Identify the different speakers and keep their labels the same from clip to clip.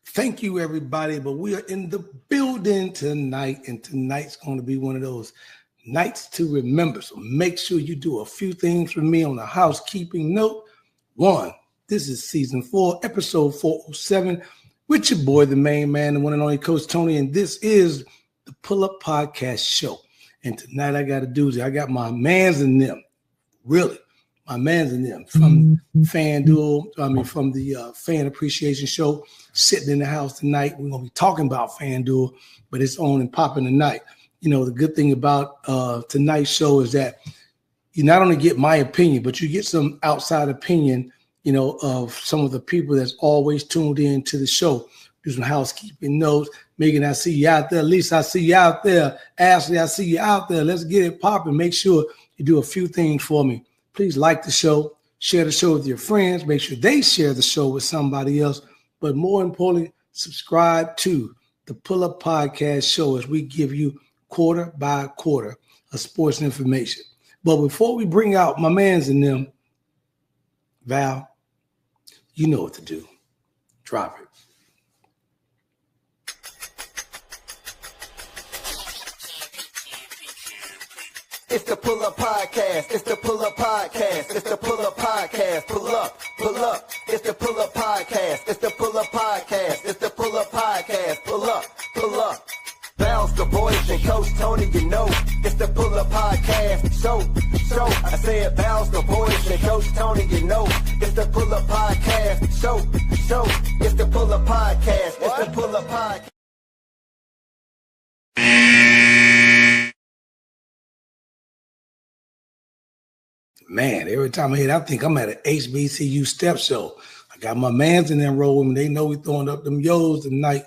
Speaker 1: Thank you, everybody. But we are in the building tonight, and tonight's going to be one of those nights to remember. So make sure you do a few things for me on a housekeeping note. One, this is season 4, episode 407, with your boy, the main man, the one and only Coach Tony, and this is the Pull Up Podcast Show. And tonight I got a doozy. I got my mans in them, really. My mans in them from FanDuel, from the Fan Appreciation Show, sitting in the house tonight. We're going to be talking about FanDuel, but it's on and popping tonight. You know, the good thing about tonight's show is that you not only get my opinion, but you get some outside opinion, you know, of some of the people that's always tuned in to the show. Do some housekeeping notes. Megan, I see you out there. Lisa, I see you out there. Ashley, I see you out there. Let's get it popping. Make sure you do a few things for me. Please like the show, share the show with your friends, make sure they share the show with somebody else. But more importantly, subscribe to the Pull Up Podcast Show as we give you quarter by quarter of sports information. But before we bring out my mans in them, Val, you know what to do. Drop it.
Speaker 2: It's the Pull Up Podcast. It's the Pull Up Podcast. It's the Pull Up Podcast. Pull up, pull up. It's the Pull Up Podcast. It's the Pull Up Podcast. It's the Pull Up Podcast. Pull up, pull up. Bounce the boys and Coach Tony, you know. It's the Pull Up Podcast. So, I said bounce the boys and Coach Tony, you know. It's the Pull Up Podcast. So, it's the Pull Up Podcast. It's the Pull Up Podcast.
Speaker 1: Man, every time I hit, I think I'm at an HBCU step show. I got my mans in there rolling. They know we throwing up them yos tonight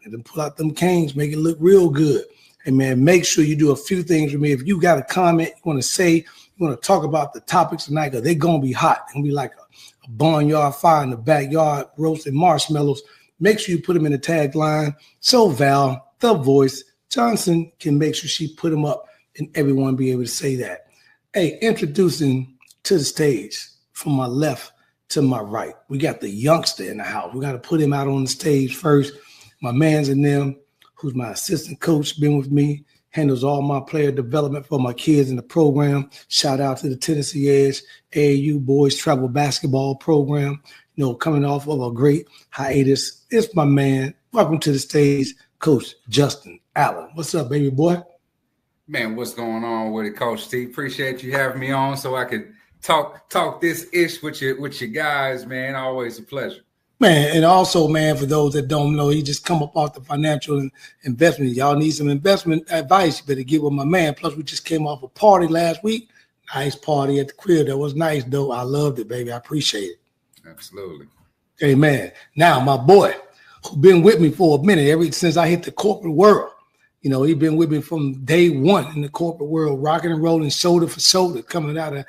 Speaker 1: and then pull out them canes, make it look real good. Hey, man, make sure you do a few things for me. If you got a comment you want to say, you want to talk about the topics tonight, because they're going to be hot. They're going to be like a barnyard fire in the backyard, roasting marshmallows. Make sure you put them in the tagline so Val, the voice, Johnson, can make sure she put them up and everyone be able to say that. Hey, introducing to the stage from my left to my right, we got the youngster in the house. We got to put him out on the stage first. My man's in them, who's my assistant coach, been with me, handles all my player development for my kids in the program. Shout out to the Tennessee Edge AAU Boys Travel Basketball Program, you know, coming off of a great hiatus. It's my man. Welcome to the stage, Coach Justin Allen. What's up, baby boy?
Speaker 3: Man, what's going on with it, Coach T? Appreciate you having me on so I could talk this ish with your guys, man. Always a pleasure.
Speaker 1: Man, and also, man, for those that don't know, he just come up off the financial investment. Y'all need some investment advice, you better get with my man. Plus, we just came off a party last week. Nice party at the crib. That was nice, though. I loved it, baby. I appreciate it.
Speaker 3: Absolutely.
Speaker 1: Hey, man. Now, my boy, who's been with me for a minute, ever since I hit the corporate world. You know, he's been with me from day one in the corporate world, rocking and rolling shoulder for shoulder, coming down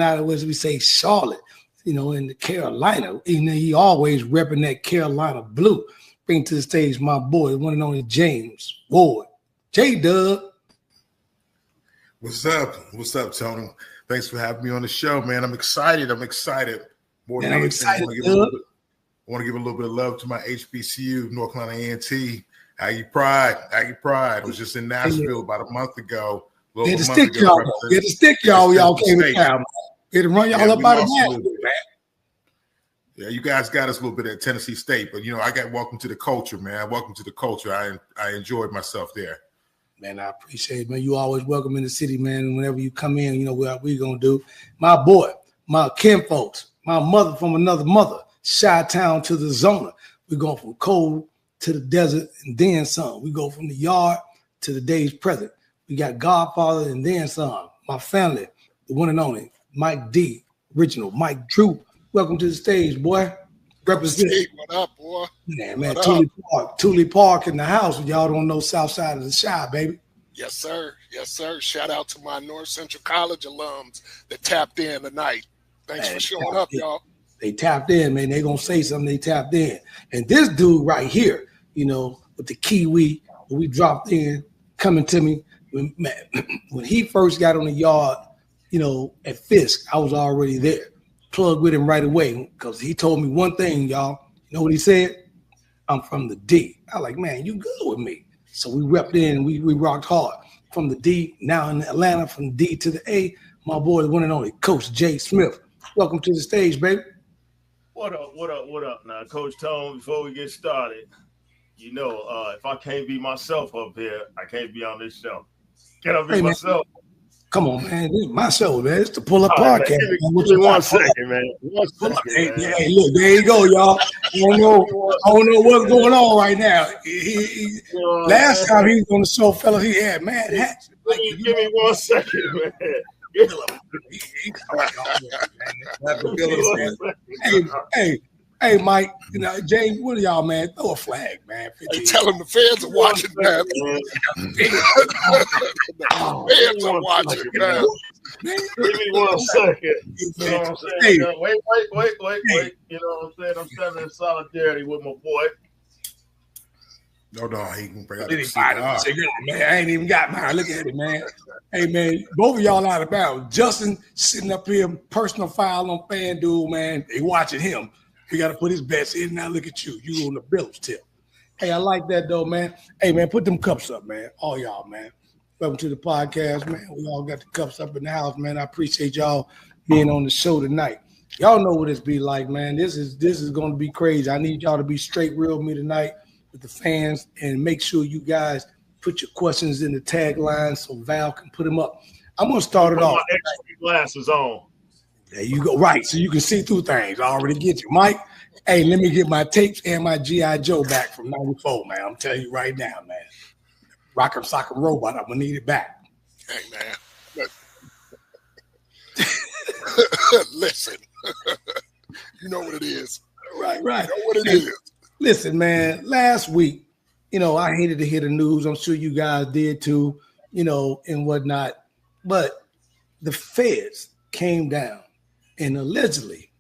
Speaker 1: out of, as we say, Charlotte, you know, in the Carolina. Even though he always repping that Carolina blue. Bring to the stage my boy, the one and only James Ward. J-Dub.
Speaker 4: What's up? What's up, Tony? Thanks for having me on the show, man. I'm excited. More than
Speaker 1: I'm excited. I
Speaker 4: want to give a little bit of love to my HBCU, North Carolina A&T. Aggie Pride. I was just in Nashville about a month ago.
Speaker 1: They had to stick y'all. Y'all came to town. They had to run y'all up out of Nashville, man.
Speaker 4: Yeah, you guys got us a little bit at Tennessee State, but, you know, I got welcome to the culture, man. Welcome to the culture. I enjoyed myself there.
Speaker 1: Man, I appreciate it, man. You always welcome in the city, man. And whenever you come in, you know what we going to do. My boy, my kinfolks, my mother from another mother, Chi-Town to the Zona. We're going from cold to the desert and then some. We go from the yard to the day's present. We got Godfather and then some. My family, the one and only, Mike D, original, Mike Drew. Welcome to the stage, boy. Represent.
Speaker 5: Hey, what up, boy?
Speaker 1: Man, Thule Park in the house. Y'all don't know South Side of the Chi, baby.
Speaker 5: Yes, sir. Shout out to my North Central College alums that tapped in tonight. Thanks for showing up, y'all.
Speaker 1: They tapped in, man. They gonna say something. They tapped in. And this dude right here, you know, with the Kiwi, when we dropped in, coming to me, when he first got on the yard, you know, at Fisk, I was already there. Plugged with him right away because he told me one thing, y'all. You know what he said? I'm from the D. I like, man, you good with me. So we repped in, we rocked hard. From the D, now in Atlanta, from the D to the A, my boy, the one and only Coach Jay Smith. Welcome to the stage, baby.
Speaker 6: What up now, Coach Tone? Before we get started, you know, if I can't be myself up here, I can't be on this show. Can I be myself?
Speaker 1: Come on, man. This is my show, man. It's the Pull Up Podcast.
Speaker 6: Give me 1 second, man. 1 second.
Speaker 1: Hey, look, there you go, y'all. I don't know what's going on right now. Last time he was on the show, fellas, he had mad hats.
Speaker 6: Give me 1 second, man.
Speaker 1: Hey, Mike, you know, James, what are y'all, man? Throw a flag, man.
Speaker 5: Hey, tell them the fans are watching, man. Fans are watching, man.
Speaker 6: Give me 1 second. You know what I'm saying?
Speaker 1: Hey.
Speaker 6: Wait. You know what I'm saying? I'm standing in solidarity with my boy.
Speaker 4: No, he can bring out
Speaker 1: the cigar. Man, I ain't even got mine. Look at it, man. Hey, man, both of y'all out of bounds. Justin sitting up here, personal foul on FanDuel, man. They watching him. We got to put his bets in. Now look at you. You on the Bills tip. Hey, I like that, though, man. Hey, man, put them cups up, man. All y'all, man. Welcome to the podcast, man. We all got the cups up in the house, man. I appreciate y'all being on the show tonight. Y'all know what it's be like, man. This is going to be crazy. I need y'all to be straight real with me tonight with the fans, and make sure you guys put your questions in the tagline so Val can put them up. I'm going to start it off.
Speaker 6: My extra glasses on.
Speaker 1: There you go. Right, so you can see through things. I already get you. Mike, hey, let me get my tapes and my G.I. Joe back from 94, man. I'm telling you right now, man. Rock'em Sock'em Robot, I'm going to need it back.
Speaker 5: Hey, man. Listen. You know what it is.
Speaker 1: Right.
Speaker 5: You know what it is.
Speaker 1: Listen, man, last week, you know, I hated to hear the news. I'm sure you guys did too, you know, and whatnot. But the feds came down and allegedly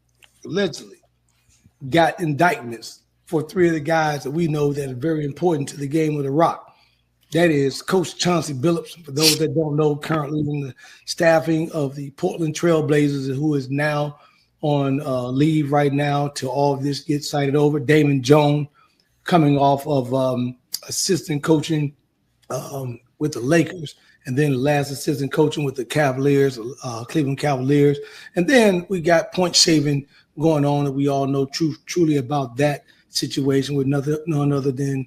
Speaker 1: got indictments for 3 of the guys that we know that are very important to the game of the Rock. That is Coach Chauncey Billups, for those that don't know, currently in the staffing of the Portland Trailblazers, who is now on leave right now till all of this gets cited over. Damon Jones, coming off of assistant coaching with the Lakers, and then the last assistant coaching with the Cavaliers, Cleveland Cavaliers. And then we got point shaving going on that we all know truly about that situation with none other than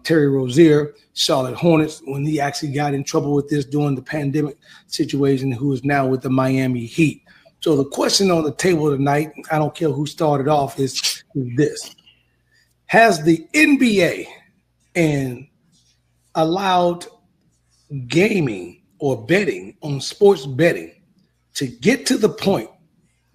Speaker 1: Terry Rozier, Charlotte Hornets, when he actually got in trouble with this during the pandemic situation, who is now with the Miami Heat. So the question on the table tonight, I don't care who started off, is this. Has the NBA and allowed gaming or betting on sports betting to get to the point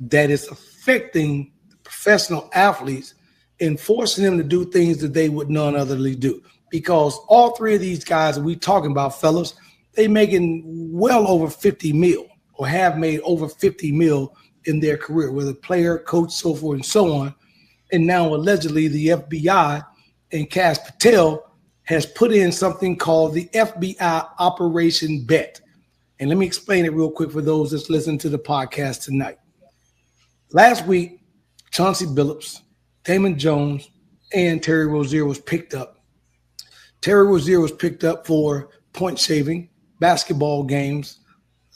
Speaker 1: that it's affecting professional athletes and forcing them to do things that they would none otherly do? Because all 3 of these guys that we talking about, fellas, they making well over 50 mil or have made over 50 mil in their career, whether player, coach, so forth and so on. And now allegedly the FBI and Cash Patel has put in something called the FBI Operation Bet. And let me explain it real quick for those that's listening to the podcast tonight. Last week, Chauncey Billups, Damon Jones, and Terry Rozier was picked up. Terry Rozier was picked up for point shaving, basketball games,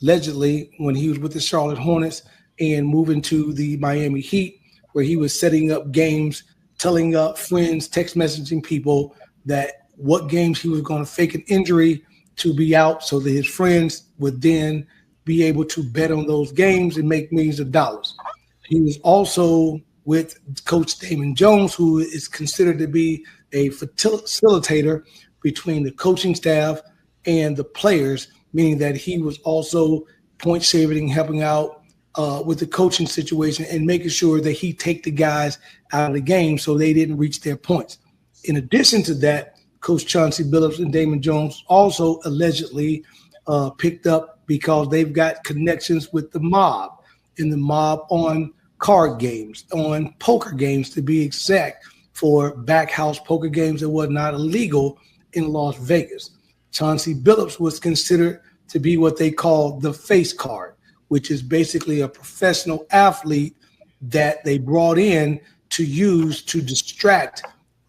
Speaker 1: allegedly when he was with the Charlotte Hornets and moving to the Miami Heat, where he was setting up games, telling friends, text messaging people that what games he was going to fake an injury to be out so that his friends would then be able to bet on those games and make millions of dollars. He was also with Coach Damon Jones, who is considered to be a facilitator between the coaching staff and the players, meaning that he was also point shaving, helping out with the coaching situation and making sure that he take the guys out of the game so they didn't reach their points. In addition to that, Coach Chauncey Billups and Damon Jones also allegedly picked up because they've got connections with the mob, and the mob on card games, on poker games to be exact, for backhouse poker games that were not illegal in Las Vegas. Chauncey Billups was considered to be what they call the face card, which is basically a professional athlete that they brought in to use to distract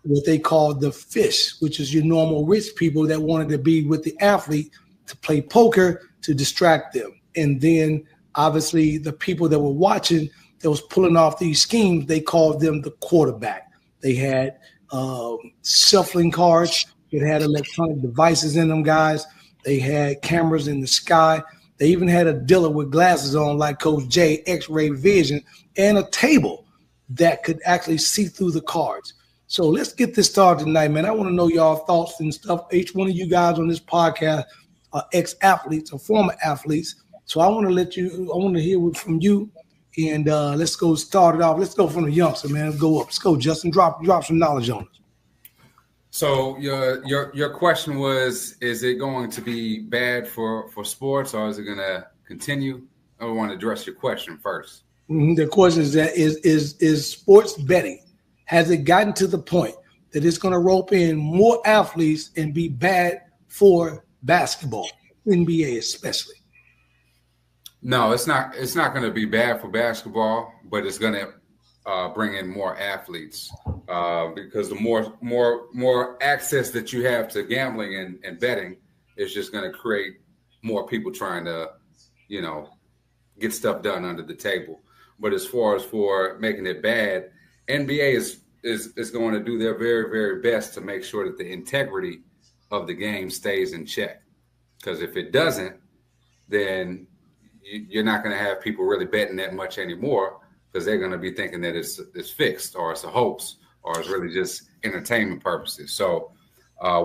Speaker 1: what they call the fish, which is your normal rich people that wanted to be with the athlete to play poker to distract them. And then obviously the people that were watching that was pulling off these schemes, they called them the quarterback. They had shuffling cards. It had electronic devices in them, guys. They had cameras in the sky. They even had a dealer with glasses on like Coach J, X-ray vision, and a table that could actually see through the cards. So let's get this started tonight, man. I want to know y'all thoughts and stuff. Each one of you guys on this podcast are ex-athletes or former athletes. So I want to hear from you. And let's go start it off. Let's go from the youngster, man. Let's go up. Let's go, Justin. Drop some knowledge on us.
Speaker 3: So your question was, is it going to be bad for sports, or is it going to continue? I want to address your question first.
Speaker 1: Mm-hmm. The question is that is sports betting, has it gotten to the point that it's going to rope in more athletes and be bad for basketball, NBA especially?
Speaker 3: No, it's not. It's not going to be bad for basketball, but it's going to bring in more athletes because the more access that you have to gambling and betting is just going to create more people trying to, get stuff done under the table. But as far as for making it bad, NBA is going to do their very, very best to make sure that the integrity of the game stays in check. Because if it doesn't, then you're not going to have people really betting that much anymore, because they're going to be thinking that it's fixed or it's a hoax or it's really just entertainment purposes. So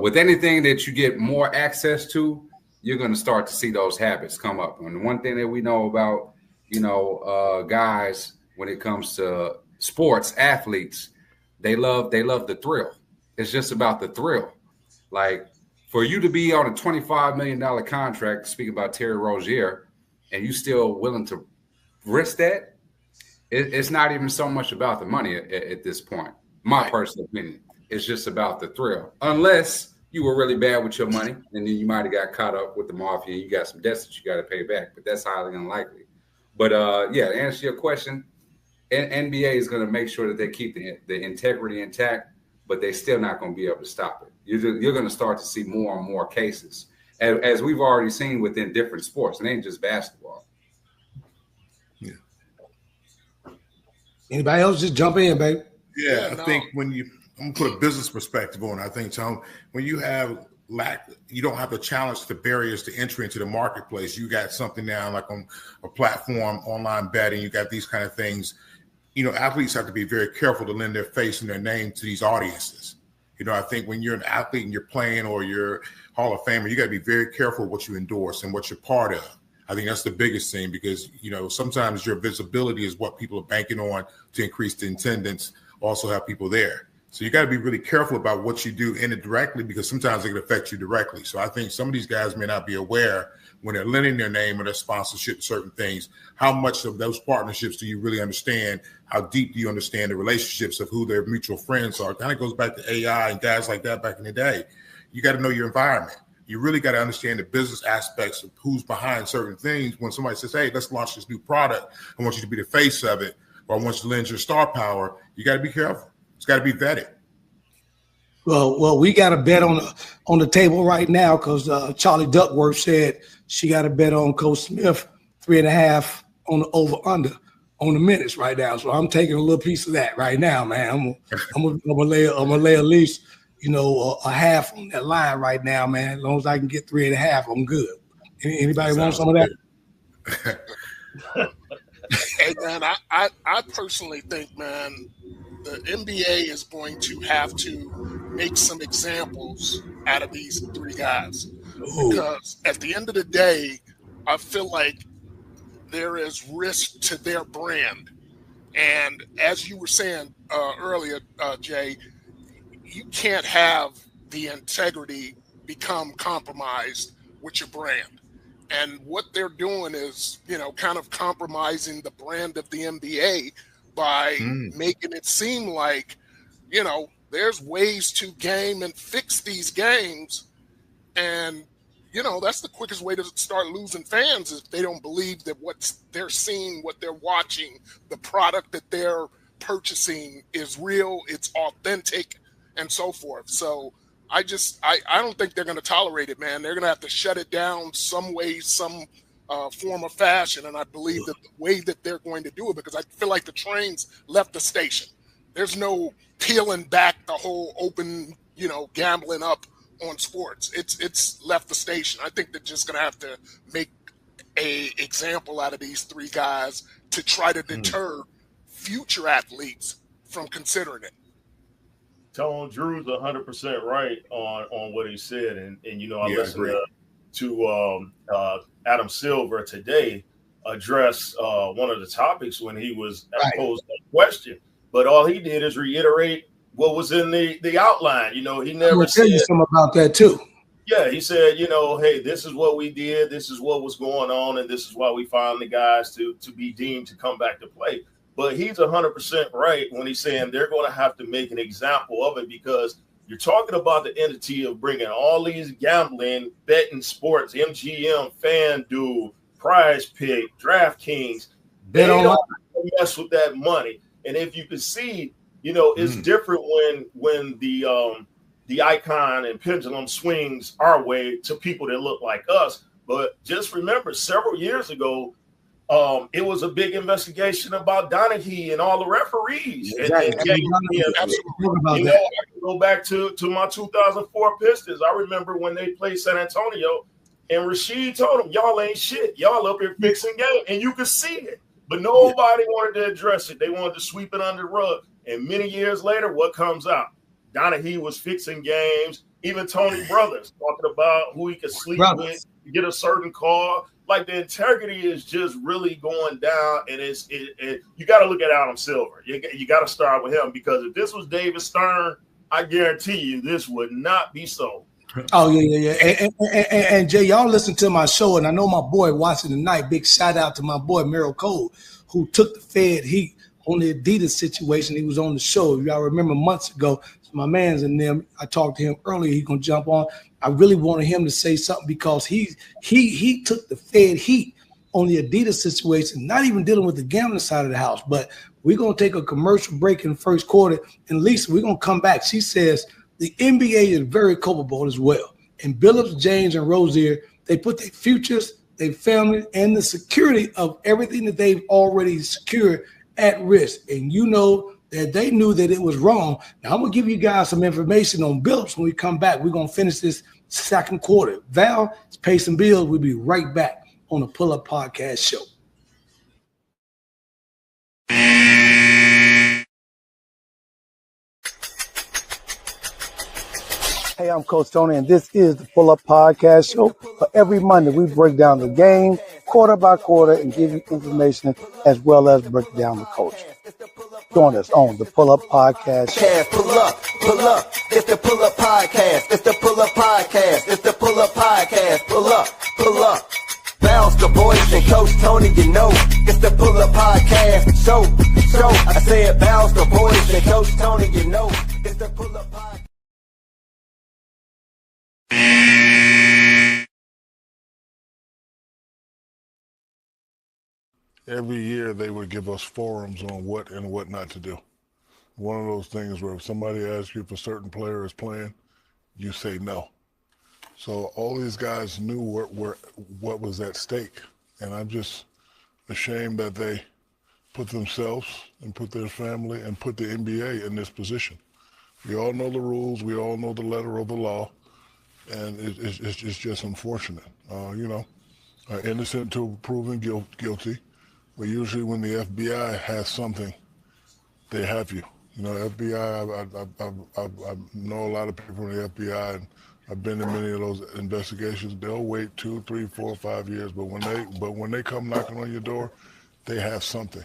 Speaker 3: with anything that you get more access to, you're going to start to see those habits come up. And one thing that we know about, guys, when it comes to sports athletes, they love the thrill. It's just about the thrill. Like for you to be on a $25 million contract, speaking about Terry Rozier, and you still willing to risk that, it's not even so much about the money at this point. My personal opinion, it's just about the thrill. Unless you were really bad with your money, and then you might have got caught up with the mafia and you got some debts that you got to pay back, but that's highly unlikely. But to answer your question, NBA is going to make sure that they keep the integrity intact, but they're still not going to be able to stop it. You're going to start to see more and more cases, as we've already seen within different sports. It ain't just basketball.
Speaker 4: Yeah.
Speaker 1: Anybody else just jump in, baby?
Speaker 4: Yeah, I think I'm going to put a business perspective on it. I think, Tom, when you you don't have to challenge the barriers to entry into the marketplace. You got something now like on a platform, online betting, you got these kind of things. Athletes have to be very careful to lend their face and their name to these audiences. I think when you're an athlete and you're playing or you're Hall of Famer, you got to be very careful what you endorse and what you're part of. I think that's the biggest thing because, sometimes your visibility is what people are banking on to increase the attendance, also have people there. So you got to be really careful about what you do indirectly because sometimes it can affect you directly. So I think some of these guys may not be aware when they're lending their name or their sponsorship to certain things, how much of those partnerships do you really understand? How deep do you understand the relationships of who their mutual friends are? It kind of goes back to AI and guys like that back in the day. You got to know your environment. You really got to understand the business aspects of who's behind certain things. When somebody says, hey, let's launch this new product, I want you to be the face of it, or I want you to lend your star power, you got to be careful. It's got to be vetted.
Speaker 1: Well, we got a bet on the table right now because Charlie Duckworth said she got a bet on Coach Smith 3.5 on the over/under on the minutes right now. So I'm taking a little piece of that right now, man. I'm gonna lay at least a half on that line right now, man. As long as I can get 3.5, I'm good. Anybody want some of that?
Speaker 5: Hey man, I personally think, man, the NBA is going to have to make some examples out of these three guys. Ooh. Because at the end of the day, I feel like there is risk to their brand. And as you were saying earlier, Jay, you can't have the integrity become compromised with your brand. And what they're doing is, kind of compromising the brand of the NBA by making it seem like, there's ways to game and fix these games. And, that's the quickest way to start losing fans is if they don't believe that what they're seeing, what they're watching, the product that they're purchasing is real, it's authentic, and so forth. So I don't think they're going to tolerate it, man. They're going to have to shut it down some way, some form of fashion. And I believe that the way that they're going to do it, because I feel like the train's left the station. There's no peeling back the whole open, gambling up on sports. It's left the station. I think they're just going to have to make a example out of these three guys to try to deter future athletes from considering it.
Speaker 6: Tone, Drew's 100% right on what he said, and I listened to Adam Silver today address one of the topics when he was posed a question, but all he did is reiterate what was in the outline. He never said. Tell you
Speaker 1: something about that too.
Speaker 6: Yeah, he said, hey, this is what we did, this is what was going on, and this is why we found the guys to be deemed to come back to play. But he's 100% right when he's saying they're going to have to make an example of it, because you're talking about the entity of bringing all these gambling, betting sports, MGM, FanDuel, Prize Pick, DraftKings. They don't mess with that money. And if you can see, it's different when the icon and pendulum swings our way to people that look like us. But just remember, several years ago, it was a big investigation about Donaghy and all the referees.
Speaker 1: Exactly.
Speaker 6: I can go back to my 2004 Pistons. I remember when they played San Antonio, and Rasheed told them, y'all ain't shit. Y'all up here fixing game. And you could see it. But nobody wanted to address it. They wanted to sweep it under the rug. And many years later, what comes out? Donaghy was fixing games. Even Tony Brothers talking about who he could sleep with, get a certain call. Like, the integrity is just really going down, and you got to look at Adam Silver. You got to start with him, because if this was David Stern, I guarantee you this would not be so.
Speaker 1: Oh, yeah. And Jay, y'all listen to my show, and I know my boy watching tonight. Big shout out to my boy Merrill Cole, who took the Fed heat on the Adidas situation. He was on the show. Y'all remember months ago. So my man's in them. I talked to him earlier. He's gonna jump on. I really wanted him to say something, because he took the Fed heat on the Adidas situation, not even dealing with the gambling side of the house. But we're gonna take a commercial break in the first quarter, and Lisa, we're gonna come back. She says the NBA is very culpable as well. And Billups, James, and Rozier, they put their futures, their family, and the security of everything that they've already secured at risk. And that they knew that it was wrong. Now, I'm going to give you guys some information on Billups when we come back. We're going to finish this second quarter. Val, let's pay some bills. We'll be right back on the Pull Up Podcast Show. Hey, I'm Coach Tony, and this is the Pull Up Podcast Show. For every Monday, we break down the game quarter by quarter and give you information as well as break down the coach. Join us on the Pull Up Podcast Show.
Speaker 2: Pull up. It's the Pull Up Podcast. It's the Pull Up Podcast. It's the Pull Up Podcast. Pull up. Bounce the boys and Coach Tony, it's the Pull Up Podcast. Show. I said bounce the boys and Coach Tony, it's the Pull Up Podcast.
Speaker 7: Every year they would give us forums on what and what not to do. One of those things where if somebody asks you if a certain player is playing, you say no. So all these guys knew what was at stake. And I'm just ashamed that they put themselves and put their family and put the NBA in this position. We all know the rules. We all know the letter of the law. And it's just unfortunate. Innocent until proven guilty. But usually when the FBI has something, they have you. FBI, I know a lot of people in the FBI, and I've been in many of those investigations. They'll wait 2, 3, 4, 5 years, but when they come knocking on your door, they have something.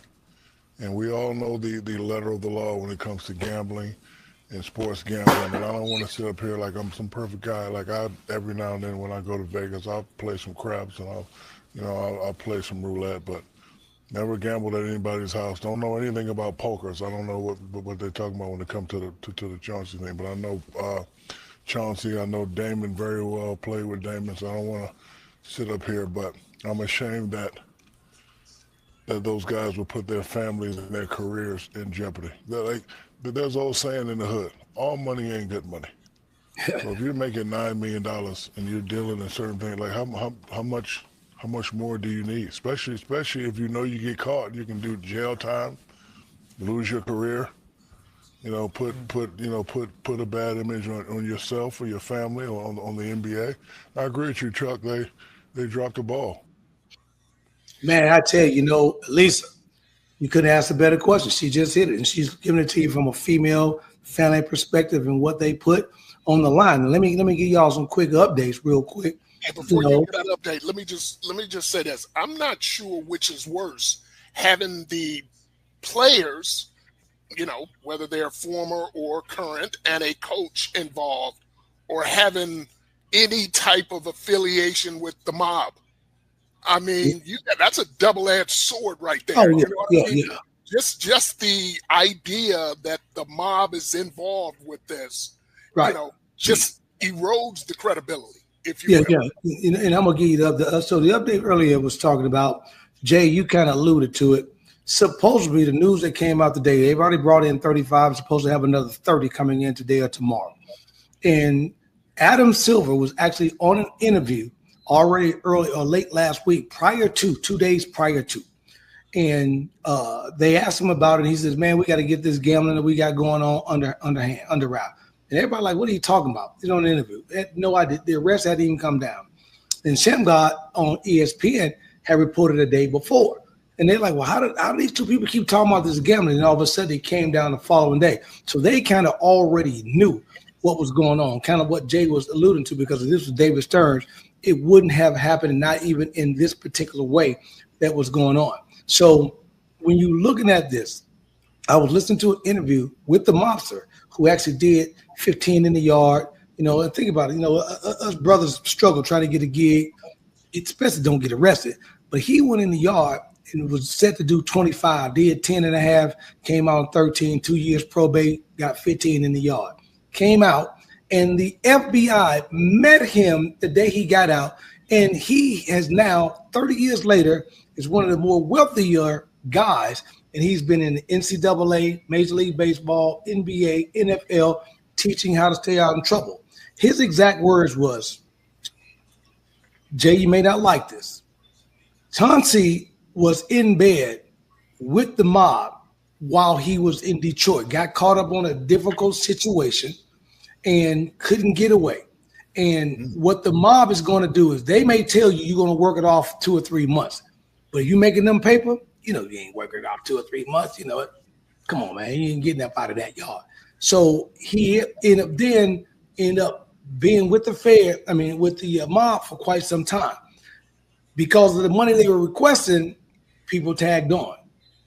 Speaker 7: And we all know the letter of the law when it comes to gambling and sports gambling. And I don't want to sit up here like I'm some perfect guy. Like every now and then when I go to Vegas, I'll play some craps and I'll play some roulette, but never gambled at anybody's house. Don't know anything about poker, so I don't know what they're talking about when it comes to the Chauncey thing. But I know Chauncey. I know Damon very well. Played with Damon, so I don't want to sit up here. But I'm ashamed that those guys will put their families and their careers in jeopardy. There's an old saying in the hood: all money ain't good money. So if you're making $9 million and you're dealing in certain things, like how much more do you need? Especially if you know you get caught, you can do jail time, lose your career. Put a bad image on yourself or your family or on the NBA. I agree with you, Chuck. They dropped the ball.
Speaker 1: Man, I tell you, Lisa, you couldn't ask a better question. She just hit it, and she's giving it to you from a female family perspective and what they put on the line. And let me give y'all some quick updates real quick.
Speaker 5: And before you get that update, let me just say this. I'm not sure which is worse, having the players, whether they're former or current, and a coach involved, or having any type of affiliation with the mob. I mean, that's a double-edged sword right there.
Speaker 1: Oh,
Speaker 5: You
Speaker 1: yeah,
Speaker 5: know what I mean?
Speaker 1: yeah.
Speaker 5: Just the idea that the mob is involved with this,
Speaker 1: Right.
Speaker 5: just erodes the credibility, if you will.
Speaker 1: Yeah. And I'm going to give you the update. So the update earlier was talking about, Jay, you kind of alluded to it. Supposedly, the news that came out today, they've already brought in 35, supposed to have another 30 coming in today or tomorrow. And Adam Silver was actually on an interview already early or late last week, 2 days prior to. And they asked him about it. And he says, man, we got to get this gambling that we got going on under wrap. And everybody like, what are you talking about? He's on the interview. No idea. The arrest hadn't even come down. And Shamgod on ESPN had reported a day before. And they're like, well, how do these two people keep talking about this gambling? And all of a sudden, it came down the following day. So they kind of already knew what was going on, kind of what Jay was alluding to, because if this was David Stearns, it wouldn't have happened, not even in this particular way that was going on. So when you're looking at this, I was listening to an interview with the mobster who actually did 15 in the yard, and think about it, us brothers struggle trying to get a gig, especially don't get arrested. But he went in the yard and was set to do 25, did 10 and a half, came out on 13, 2 years probate, got 15 in the yard. Came out, and the FBI met him the day he got out, and he has now, 30 years later, is one of the more wealthier guys, and he's been in the NCAA, Major League Baseball, NBA, NFL, teaching how to stay out of trouble. His exact words was, Jay, you may not like this. Chauncey was in bed with the mob while he was in Detroit, got caught up on a difficult situation and couldn't get away. And what the mob is going to do is they may tell you you're going to work it off 2 or 3 months, but you making them paper, you ain't working it off 2 or 3 months. Come on, man, you ain't getting up out of that yard. So he ended up being with the mob for quite some time. Because of the money they were requesting, people tagged on.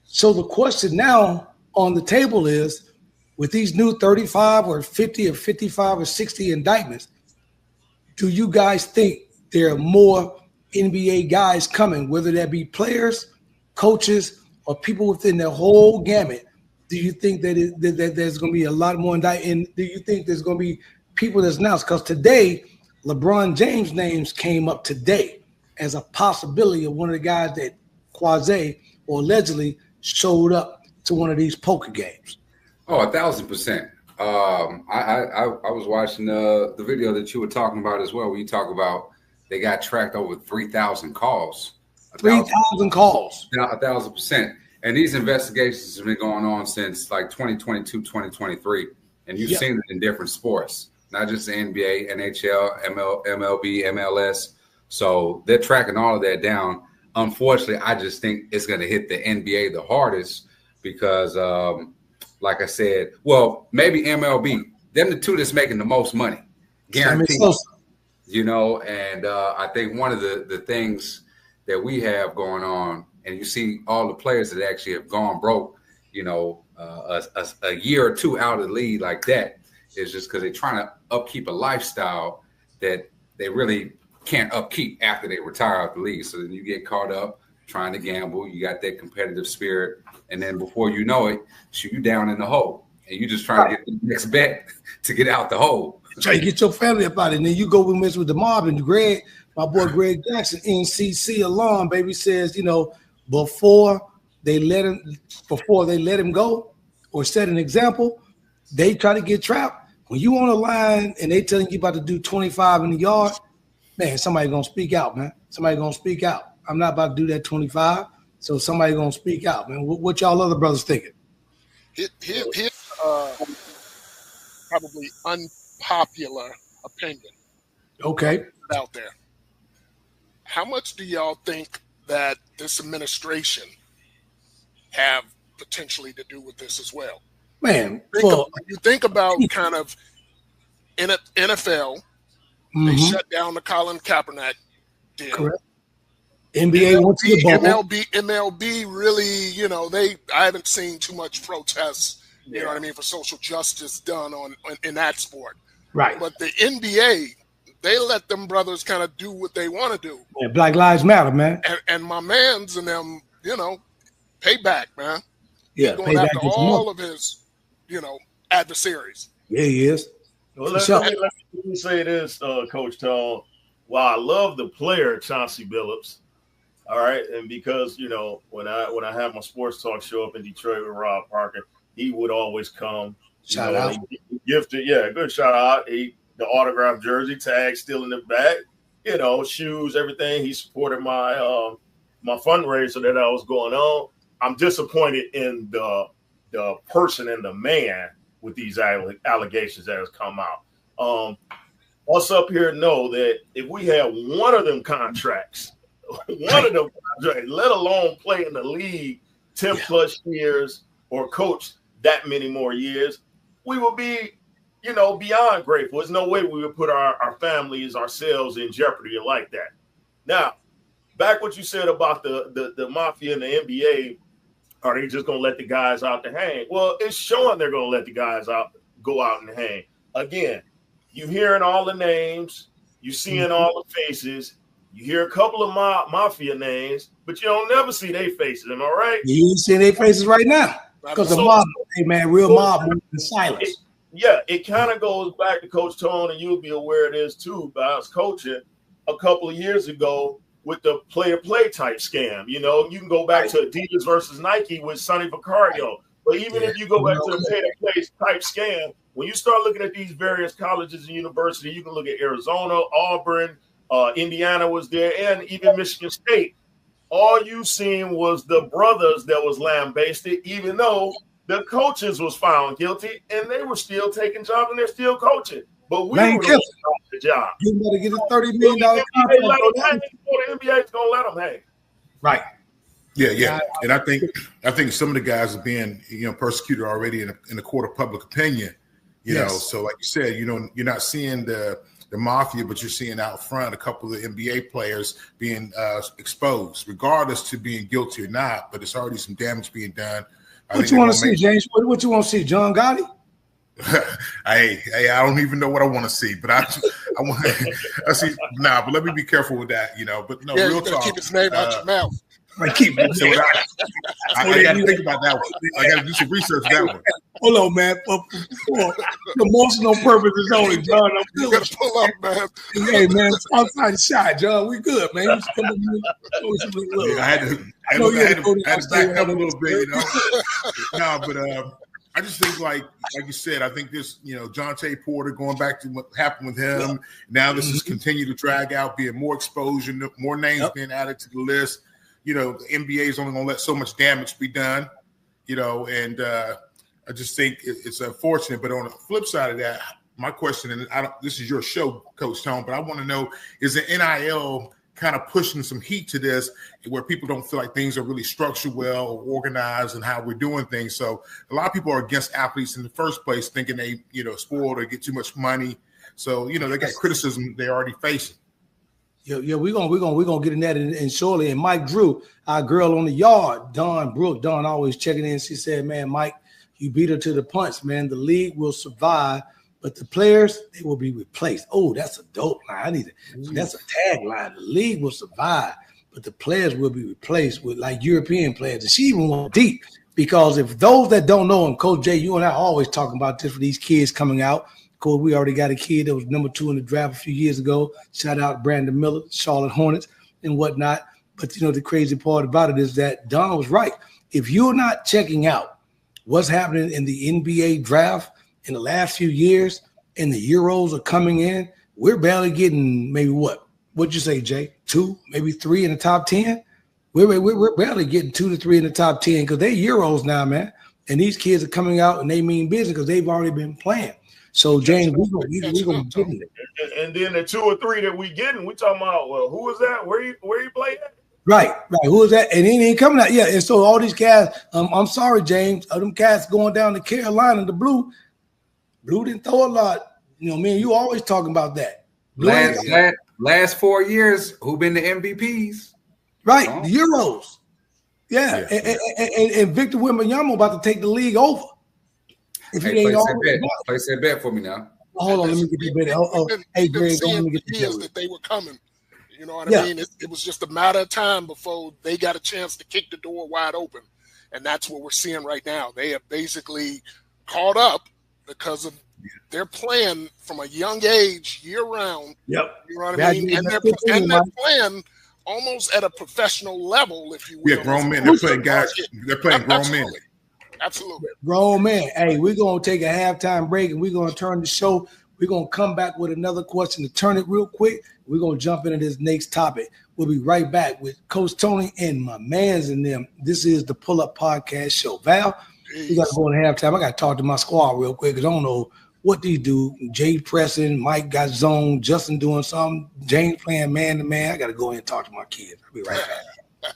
Speaker 1: So the question now on the table is, with these new 35 or 50 or 55 or 60 indictments, do you guys think there are more NBA guys coming, whether that be players, coaches, or people within the whole gamut? Do you think that there's going to be a lot more indictments? Do you think there's going to be people that's announced? Because today, LeBron James' names came up today as a possibility of one of the guys that quasi or allegedly showed up to one of these poker games.
Speaker 3: Oh, 1,000%. I was watching the video that you were talking about as well, where you talk about they got tracked over 3,000 calls.
Speaker 1: 3,000 calls.
Speaker 3: 1,000%. And these investigations have been going on since like 2022, 2023. And you've seen it in different sports, not just the NBA, NHL, MLB, MLS. So they're tracking all of that down. Unfortunately, I just think it's going to hit the NBA the hardest because, like I said, well, maybe MLB, them the two that's making the most money, guaranteed. And I think one of the things that we have going on, and you see all the players that actually have gone broke, a year or two out of the league like that, is just because they're trying to upkeep a lifestyle that they really can't upkeep after they retire out the league. So then you get caught up trying to gamble. You got that competitive spirit. And then before you know it, shoot you down in the hole. And you just trying to get the next bet to get out the hole.
Speaker 1: Try to get your family up out of it. And then you go and mess with the mob. And Greg, my boy Greg Jackson, NCC alum, baby, says, before they let him go or set an example, they try to get trapped. When you on the line and they telling you about to do 25 in the yard, man, somebody gonna speak out, man. Somebody gonna speak out. I'm not about to do that 25, so somebody gonna speak out, man. What y'all other brothers thinking?
Speaker 5: Here's probably unpopular opinion.
Speaker 1: Okay.
Speaker 5: Out there. How much do y'all think that this administration have potentially to do with this as well?
Speaker 1: Man,
Speaker 5: you think about kind of in a NFL, they shut down the Colin Kaepernick deal.
Speaker 1: Correct. NBA went to the bubble.
Speaker 5: MLB really, I haven't seen too much protests, you know what I mean, for social justice done in that sport.
Speaker 1: Right.
Speaker 5: But the NBA, they let them brothers kind of do what they want to do.
Speaker 1: Yeah, Black Lives Matter, man.
Speaker 5: And my mans and them, payback, man.
Speaker 1: Yeah,
Speaker 5: he's going after all of his, adversaries.
Speaker 1: Yeah, he is.
Speaker 6: Well, let me say this, Coach Tone. While I love the player Chauncey Billups, all right, and because when I have my sports talk show up in Detroit with Rob Parker, he would always come.
Speaker 1: Shout out.
Speaker 6: Gifted, good shout out. The autographed jersey tag still in the back, shoes, everything. He supported my my fundraiser that I was going on. I'm disappointed in the person and the man with these allegations that has come out. Us up here know that if we have one of them contracts, let alone play in the league 10 plus years or coach that many more years, we will be, beyond grateful. There's no way we would put our families, ourselves in jeopardy like that. Now, back what you said about the mafia and the NBA, are they just going to let the guys out to hang? Well, it's showing they're going to let the guys go out and hang. Again, you hearing all the names, you seeing all the faces, you hear a couple of mafia names, but you don't never see their faces. Am I right?
Speaker 1: You ain't seeing their faces right now because the mob, hey man, real mob moving in silence.
Speaker 6: It kind of goes back to Coach Tone, and you'll be aware of this too. But I was coaching a couple of years ago with the play-to-play type scam. You can go back to Adidas versus Nike with Sonny Vaccaro. But even if you go back to the play-to-play type scam, when you start looking at these various colleges and universities, you can look at Arizona, Auburn, Indiana was there, and even Michigan State. All you seen was the brothers that was lambasted, even though the coaches was found guilty, and they were still taking jobs and they're still coaching. But we were the job.
Speaker 1: You better get a $30 million contract.
Speaker 6: The NBA is gonna let them hang.
Speaker 1: Right.
Speaker 4: Yeah. And I think some of the guys are being persecuted already in the court of public opinion. So like you said, you're not seeing the mafia, but you're seeing out front a couple of NBA players being exposed, regardless to being guilty or not. But it's already some damage being done.
Speaker 1: What you want to see, James? What you want to see, John Gotti?
Speaker 4: I don't even know what I want to see, but I want to see. But let me be careful with that, But no, real talk.
Speaker 5: Keep his name out your mouth.
Speaker 4: I keep it. So I got to think about that one. I got to do some research on that one.
Speaker 1: Hold on, man. For emotional purposes only, John.
Speaker 5: You got to pull up, man.
Speaker 1: Hey, man, outside the shot, John. We good, man.
Speaker 4: I had to back up a little bit, No, but I just think, like you said, I think this, Jonte Porter, going back to what happened with him. Now this has continued to drag out, being more exposure, more names being added to the list. The NBA is only going to let so much damage be done, and I just think it's unfortunate. But on the flip side of that, my question, and this is your show, Coach Tone, but I want to know, is the NIL kind of pushing some heat to this where people don't feel like things are really structured well or organized and how we're doing things? So a lot of people are against athletes in the first place, thinking they, spoiled or get too much money. So, they got criticism they're already facing.
Speaker 1: Yeah, we're gonna get in that and shortly. And Mike Drew, our girl on the yard, Dawn Brooke, Dawn always checking in. She said, "Man, Mike, you beat her to the punch, man. The league will survive, but the players, they will be replaced." Oh, that's a dope line. That's a tagline. The league will survive, but the players will be replaced with like European players. And she even went deep, because if those that don't know him, Coach Jay, you and I are always talking about this for these kids coming out. Of course, we already got a kid that was number 2 in the draft a few years ago. Shout out Brandon Miller, Charlotte Hornets, and whatnot. But, the crazy part about it is that Don was right. If you're not checking out what's happening in the NBA draft in the last few years, and the Euros are coming in, we're barely getting maybe what'd you say, Jay? 2, maybe 3 in the top 10. We're barely getting 2 to 3 in the top 10 because they're Euros now, man. And these kids are coming out and they mean business because they've already been playing. So James, we're gonna get in it.
Speaker 6: And then the 2 or 3 that we getting, we talking about, well, who is that? Where you play at?
Speaker 1: Right. Who is that? And he ain't coming out. Yeah. And so all these guys, I'm sorry, James, them cats going down to Carolina, the Blue didn't throw a lot. You know, me and you always talking about that.
Speaker 3: Last 4 years, who been the MVPs?
Speaker 1: Right, the Euros. Yeah. And Victor Wembanyama about to take the league over. If
Speaker 3: hey, place that bet for me now.
Speaker 1: Hold on, let me get the bet. Hey, Greg, let me get the
Speaker 5: bet. That they were coming. You know what I mean? It was just a matter of time before they got a chance to kick the door wide open. And that's what we're seeing right now. They have basically caught up because of their playing from a young age, year round.
Speaker 1: Yep.
Speaker 5: You know what I mean? And they're playing almost at a professional level, if you will.
Speaker 4: Yeah, grown men. They're playing guys. They're playing grown men.
Speaker 5: Absolutely.
Speaker 1: Grown men. Hey, we're going to take a halftime break and we're going to turn the show. We're going to come back with another question to turn it real quick. We're going to jump into this next topic. We'll be right back with Coach Tony and my mans and them. This is the Pull Up Podcast Show. Val, we got to go in halftime. I got to talk to my squad real quick because I don't know what they do. Jay pressing, Mike got zone, Justin doing something, James playing man to man. I got to go in and talk to my kids. I'll be right back.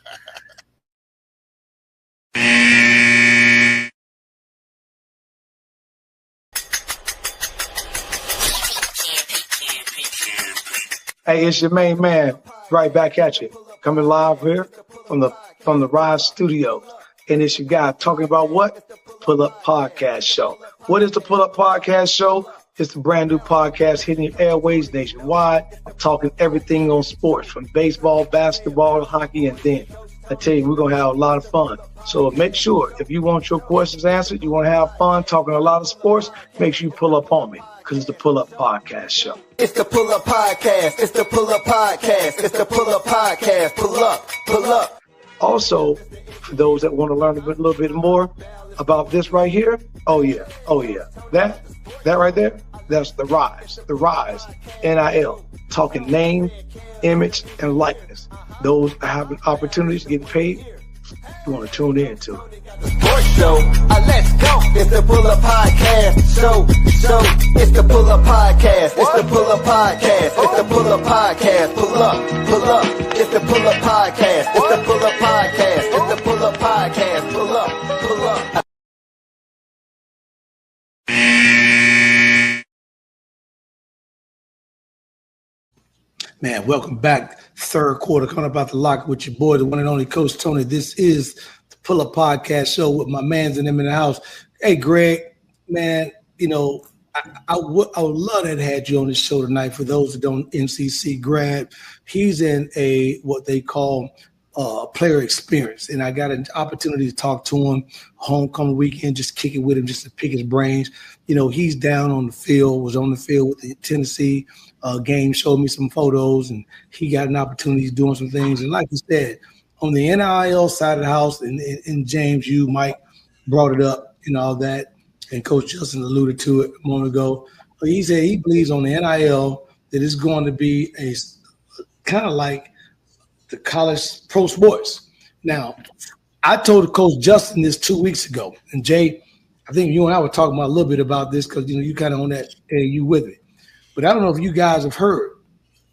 Speaker 1: Hey, it's your main man, right back at you, coming live here from the Rise Studios. And it's your guy talking about what? Pull Up Podcast Show. What is the Pull Up Podcast Show? It's a brand new podcast hitting your airways nationwide, talking everything on sports, from baseball, basketball, hockey, and then I tell you, we're going to have a lot of fun. So make sure, if you want your questions answered, you want to have fun talking a lot of sports, make sure you pull up on me, because it's the Pull Up Podcast Show.
Speaker 2: It's the Pull Up Podcast. It's the Pull Up Podcast. It's the Pull Up Podcast. Pull up, pull up.
Speaker 1: Also, for those that want to learn a little bit more about this right here, oh yeah. That right there, that's the Rise, NIL, talking name, image, and likeness. Those having opportunities to get paid, you want to tune in to it.
Speaker 2: Sports show, let's go. It's the Pull Up Podcast show. It's the Pull Up Podcast. It's the Pull Up Podcast. It's the Pull Up Podcast. Pull up. It's the Pull Up Podcast. It's the Pull Up Podcast. It's the Pull Up Podcast. Pull up.
Speaker 1: Man, welcome back. Third quarter, coming up out the locker with your boy, the one and only Coach Tony. This is the Pull Up Podcast Show with my mans and them in the house. Hey, Greg, man, you know, I would love to have had you on the show tonight. For those that don't, NCC grad, he's in what they call player experience, and I got an opportunity to talk to him homecoming weekend, just kick it with him, just to pick his brains. You know, he's down on the field, was on the field with the Tennessee game, showed me some photos, and he got an opportunity to doing some things. And like you said, on the NIL side of the house, and James, you, Mike, brought it up and all that, and Coach Justin alluded to it a moment ago. But he said he believes on the NIL that it's going to be a kind of like the college pro sports. Now, I told Coach Justin this 2 weeks ago, and Jay, I think you and I were talking about a little bit about this because, you know, you kind of on that, you with it. But I don't know if you guys have heard,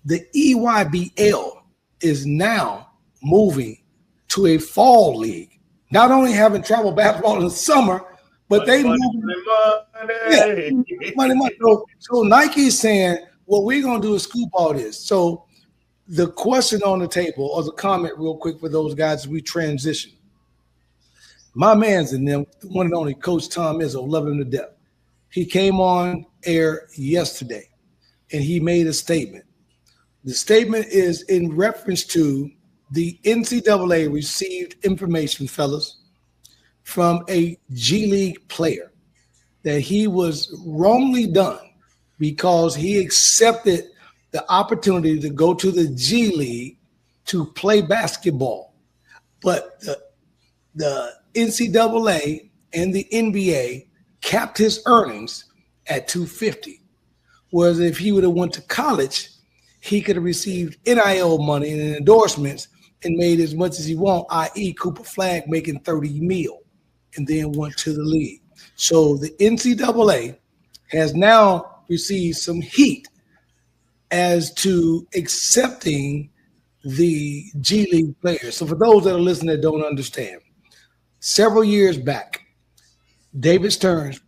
Speaker 1: the EYBL is now moving to a fall league. Not only having travel basketball in the summer, but money. So Nike is saying, what we're going to do is scoop all this. So the question on the table, or the comment real quick for those guys as we transition. My man's in them, the one and only Coach Tom Izzo, love him to death. He came on air yesterday, and he made a statement. The statement is in reference to the NCAA received information, fellas, from a G League player that he was wrongly done because he accepted the opportunity to go to the G League to play basketball. But the NCAA and the NBA capped his earnings at 250. Whereas if he would have went to college, he could have received NIL money and endorsements and made as much as he want, i.e. Cooper Flagg making 30 mil, and then went to the league. So the NCAA has now received some heat as to accepting the G League players. So for those that are listening that don't understand, several years back, David Stearns,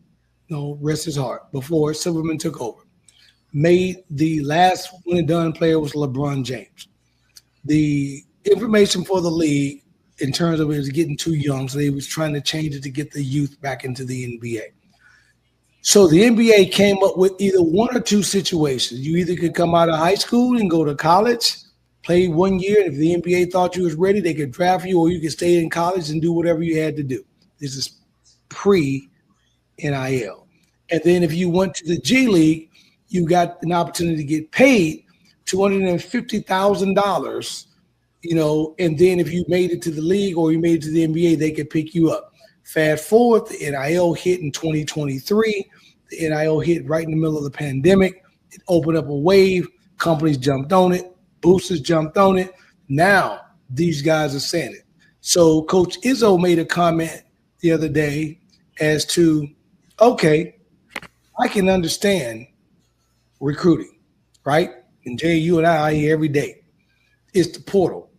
Speaker 1: rest his heart, before Silverman took over, made the last one and done player was LeBron James. The information for the league in terms of it was getting too young, so they was trying to change it to get the youth back into the NBA. So the NBA came up with either one or two situations. You either could come out of high school and go to college, play 1 year, and if the NBA thought you was ready, they could draft you, or you could stay in college and do whatever you had to do. This is pre-NIL. And then if you went to the G League, you got an opportunity to get paid $250,000, and then if you made it to the league or you made it to the NBA, they could pick you up. Fast forward, the NIL hit in 2023. The NIL hit right in the middle of the pandemic. It opened up a wave. Companies jumped on it. Boosters jumped on it. Now these guys are saying it. So Coach Izzo made a comment the other day as to, okay, I can understand recruiting, right? And Jay, you and I are here every day. It's the portal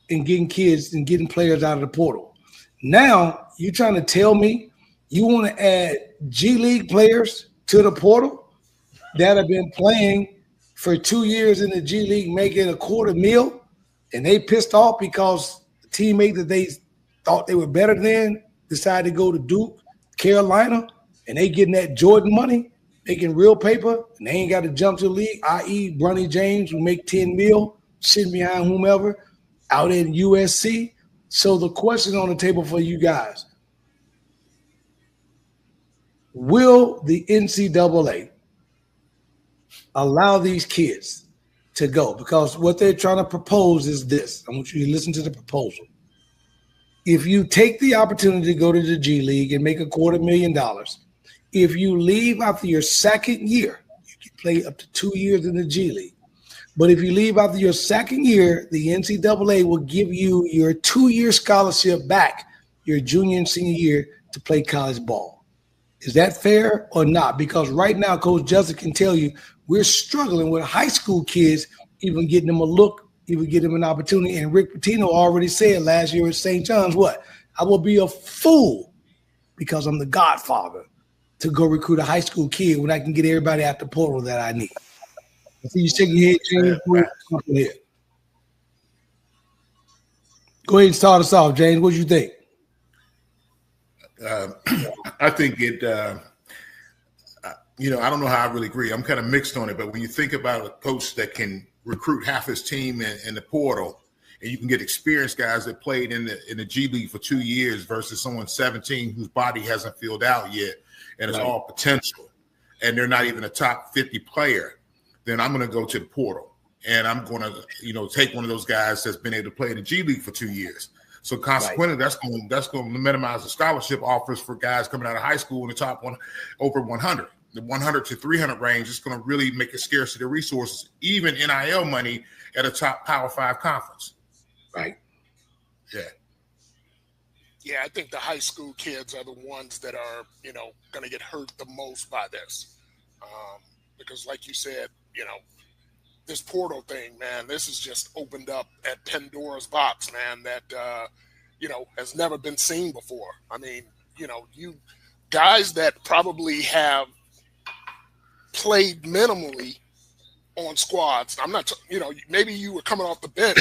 Speaker 1: and getting kids and getting players out of the portal. Now you're trying to tell me you want to add G League players to the portal that have been playing for 2 years in the G League making $250,000, and they pissed off because the teammate that they thought they were better than decided to go to Duke, Carolina, and they getting that Jordan money, making real paper, and they ain't got to jump to the league, i.e. Bronny James, who make $10 million, sitting behind whomever, out in USC. So the question on the table for you guys, will the NCAA allow these kids to go? Because what they're trying to propose is this. I want you to listen to the proposal. If you take the opportunity to go to the G League and make $250,000, if you leave after your second year, you can play up to 2 years in the G League. But if you leave after your second year, the NCAA will give you your 2-year scholarship back your junior and senior year to play college ball. Is that fair or not? Because right now, Coach Justin can tell you we're struggling with high school kids, even getting them a look, even getting them an opportunity. And Rick Pitino already said last year at St. John's, what? I will be a fool because I'm the godfather to go recruit a high school kid when I can get everybody out the portal that I need. I see you shaking your head, James. Go ahead and start us off, James. What do you think?
Speaker 4: I think it, I don't know how I really agree. I'm kind of mixed on it, but when you think about a coach that can recruit half his team in the portal, and you can get experienced guys that played in the G League for 2 years versus someone 17 whose body hasn't filled out yet, and it's all potential, and they're not even a top 50 player, then I'm going to go to the portal, and I'm going to, take one of those guys that's been able to play in the G League for 2 years. So consequently, that's going to minimize the scholarship offers for guys coming out of high school in the top one over 100. The 100 to 300 range is going to really make a scarcity of resources, even NIL money at a top Power 5 conference.
Speaker 1: Right.
Speaker 4: Yeah.
Speaker 5: Yeah, I think the high school kids are the ones that are, going to get hurt the most by this. Because like you said, this portal thing, man, this has just opened up at Pandora's box, man, that, has never been seen before. I mean, you guys that probably have played minimally on squads. I'm not, maybe you were coming off the bench.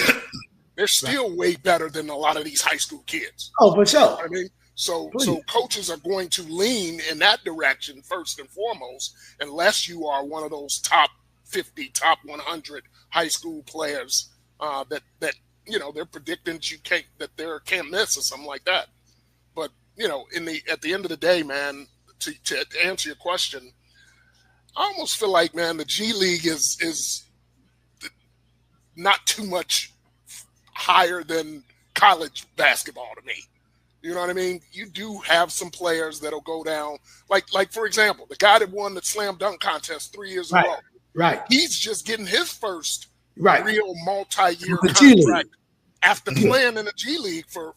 Speaker 5: They're still way better than a lot of these high school kids.
Speaker 1: Oh, for sure.
Speaker 5: You know what I mean? So coaches are going to lean in that direction first and foremost, unless you are one of those top 50, top 100 high school players that they're predicting that you can't miss or something like that. But at the end of the day, man, to answer your question, I almost feel like, man, the G League is not too much higher than college basketball to me. You know what I mean? You do have some players that'll go down. Like for example, the guy that won the slam dunk contest 3 years in a row.
Speaker 1: Right.
Speaker 5: He's just getting his first
Speaker 1: right.
Speaker 5: real multi-year
Speaker 1: The
Speaker 5: contract after playing in the G League for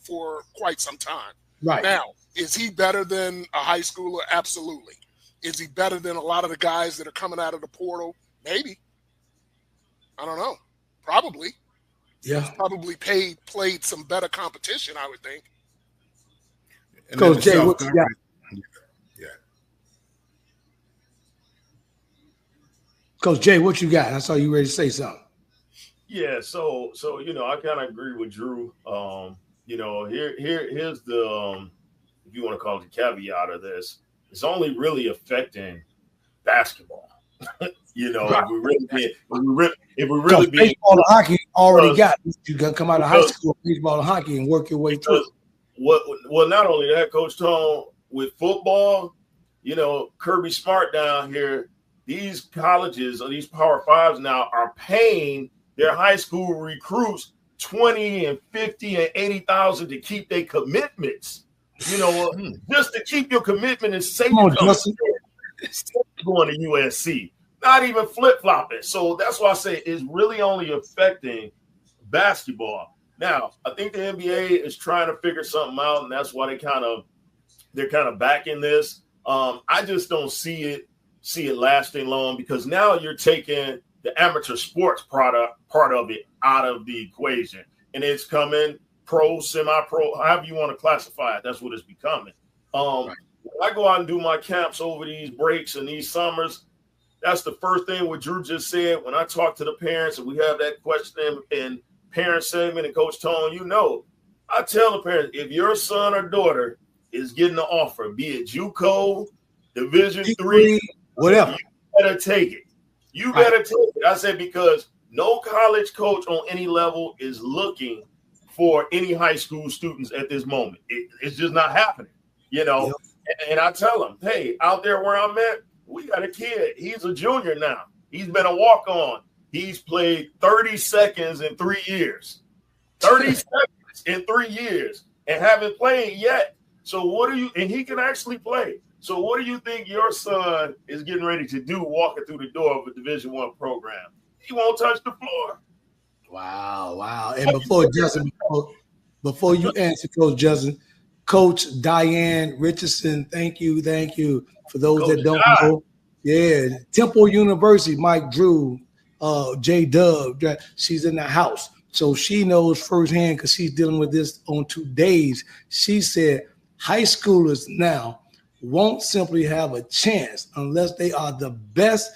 Speaker 5: quite some time.
Speaker 1: Right.
Speaker 5: Now, is he better than a high schooler? Absolutely. Is he better than a lot of the guys that are coming out of the portal? Maybe. I don't know. Probably.
Speaker 1: Yeah.
Speaker 5: He's probably played some better competition, I would think.
Speaker 4: And
Speaker 1: Coach Jay, what you got?
Speaker 4: Yeah.
Speaker 1: Coach Jay, what you got? I saw you ready to say something.
Speaker 6: Yeah, so I kind of agree with Drew. Here's the if you want to call it the caveat of this, it's only really affecting basketball.
Speaker 1: Right.
Speaker 6: If we really be
Speaker 1: baseball and hockey already got you got to come out of high school, baseball and hockey, and work your way through.
Speaker 6: Well, not only that, Coach Tone, with football, Kirby Smart down here, these colleges or these Power Fives now are paying their high school recruits $20,000 and $50,000 and $80,000 to keep their commitments. Just to keep your commitment and say you're going to USC, not even flip flopping. So that's why I say it's really only affecting basketball. Now, I think the NBA is trying to figure something out, and that's why they're kind of backing this. I just don't see it lasting long, because now you're taking the amateur sports part of it out of the equation, and it's coming pro, semi-pro, however you want to classify it. That's what it's becoming. When I go out and do my camps over these breaks and these summers, that's the first thing what Drew just said. When I talk to the parents and we have that question and parent segment, and Coach Tone, I tell the parents, if your son or daughter is getting an offer, be it JUCO, Division III,
Speaker 1: whatever,
Speaker 6: you better take it. You better take it. I said, because no college coach on any level is looking for any high school students at this moment. It's just not happening, Yep. And I tell them, hey, out there where I'm at, we got a kid. He's a junior now. He's been a walk-on. He's played 30 seconds in 3 years. 30 seconds in 3 years and haven't played yet. So and he can actually play. So what do you think your son is getting ready to do walking through the door of a Division I program? He won't touch the floor.
Speaker 1: Wow. And before you answer, Coach Justin, Coach Diane Richardson, thank you. For those Coach that don't know, Temple University, Mike Drew, J Dub, she's in the house. So she knows firsthand, because she's dealing with this on 2 days. She said high schoolers now won't simply have a chance unless they are the best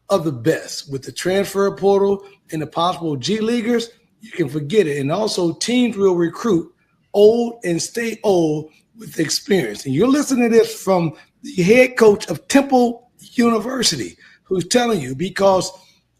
Speaker 1: of the best. With the transfer portal and the possible G Leaguers, you can forget it. And also teams will recruit old and stay old with experience. And you're listening to this from the head coach of Temple University, who's telling you, because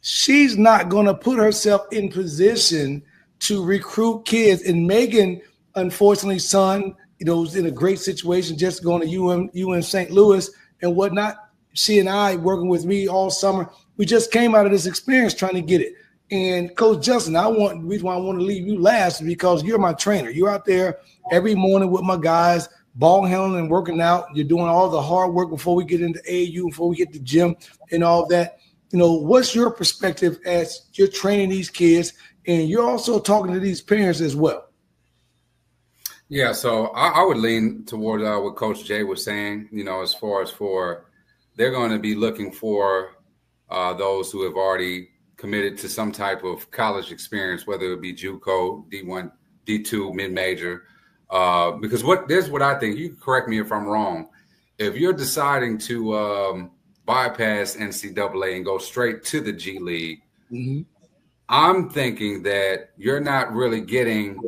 Speaker 1: she's not going to put herself in position to recruit kids. And Megan, unfortunately, son, is in a great situation, just going to UM St. Louis and whatnot. She and I, working with me all summer, we just came out of this experience trying to get it. And Coach Justin, the reason why I want to leave you last is because you're my trainer. You're out there every morning with my guys, ball handling and working out. You're doing all the hard work before we get into AAU, before we get to gym and all that. What's your perspective as you're training these kids, and you're also talking to these parents as well?
Speaker 3: Yeah, so I would lean toward what Coach Jay was saying, as far as they're going to be looking for those who have already committed to some type of college experience, whether it be JUCO, D1, D2, mid-major. Because here's what I think. You can correct me if I'm wrong. If you're deciding to bypass NCAA and go straight to the G League, I'm thinking that you're not really getting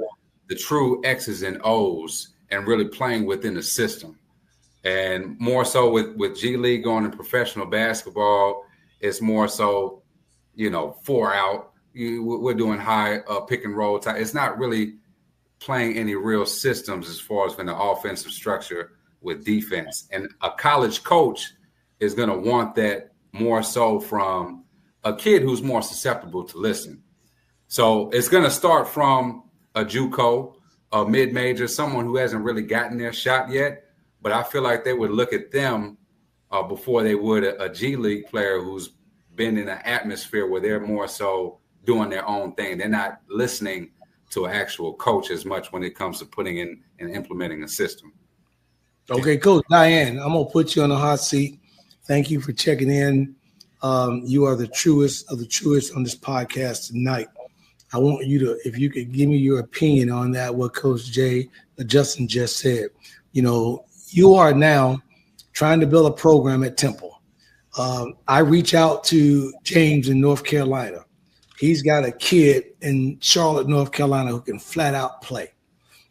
Speaker 3: the true X's and O's and really playing within the system. And more so with G League going to professional basketball, it's more so, 4 out. We're doing high pick and roll type. It's not really playing any real systems as far as in the offensive structure with defense. And a college coach is going to want that more so from a kid who's more susceptible to listen. So it's going to start from a JUCO, a mid-major, someone who hasn't really gotten their shot yet. But I feel like they would look at them before they would a G League player who's been in an atmosphere where they're more so doing their own thing. They're not listening to an actual coach as much when it comes to putting in and implementing a system.
Speaker 1: Okay, Coach Diane, I'm going to put you on the hot seat. Thank you for checking in. You are the truest of the truest on this podcast tonight. I want you to, if you could give me your opinion on that, what Coach Justin just said. You know, you are now trying to build a program at Temple. I reach out to James in North Carolina. He's got a kid in Charlotte, North Carolina who can flat out play.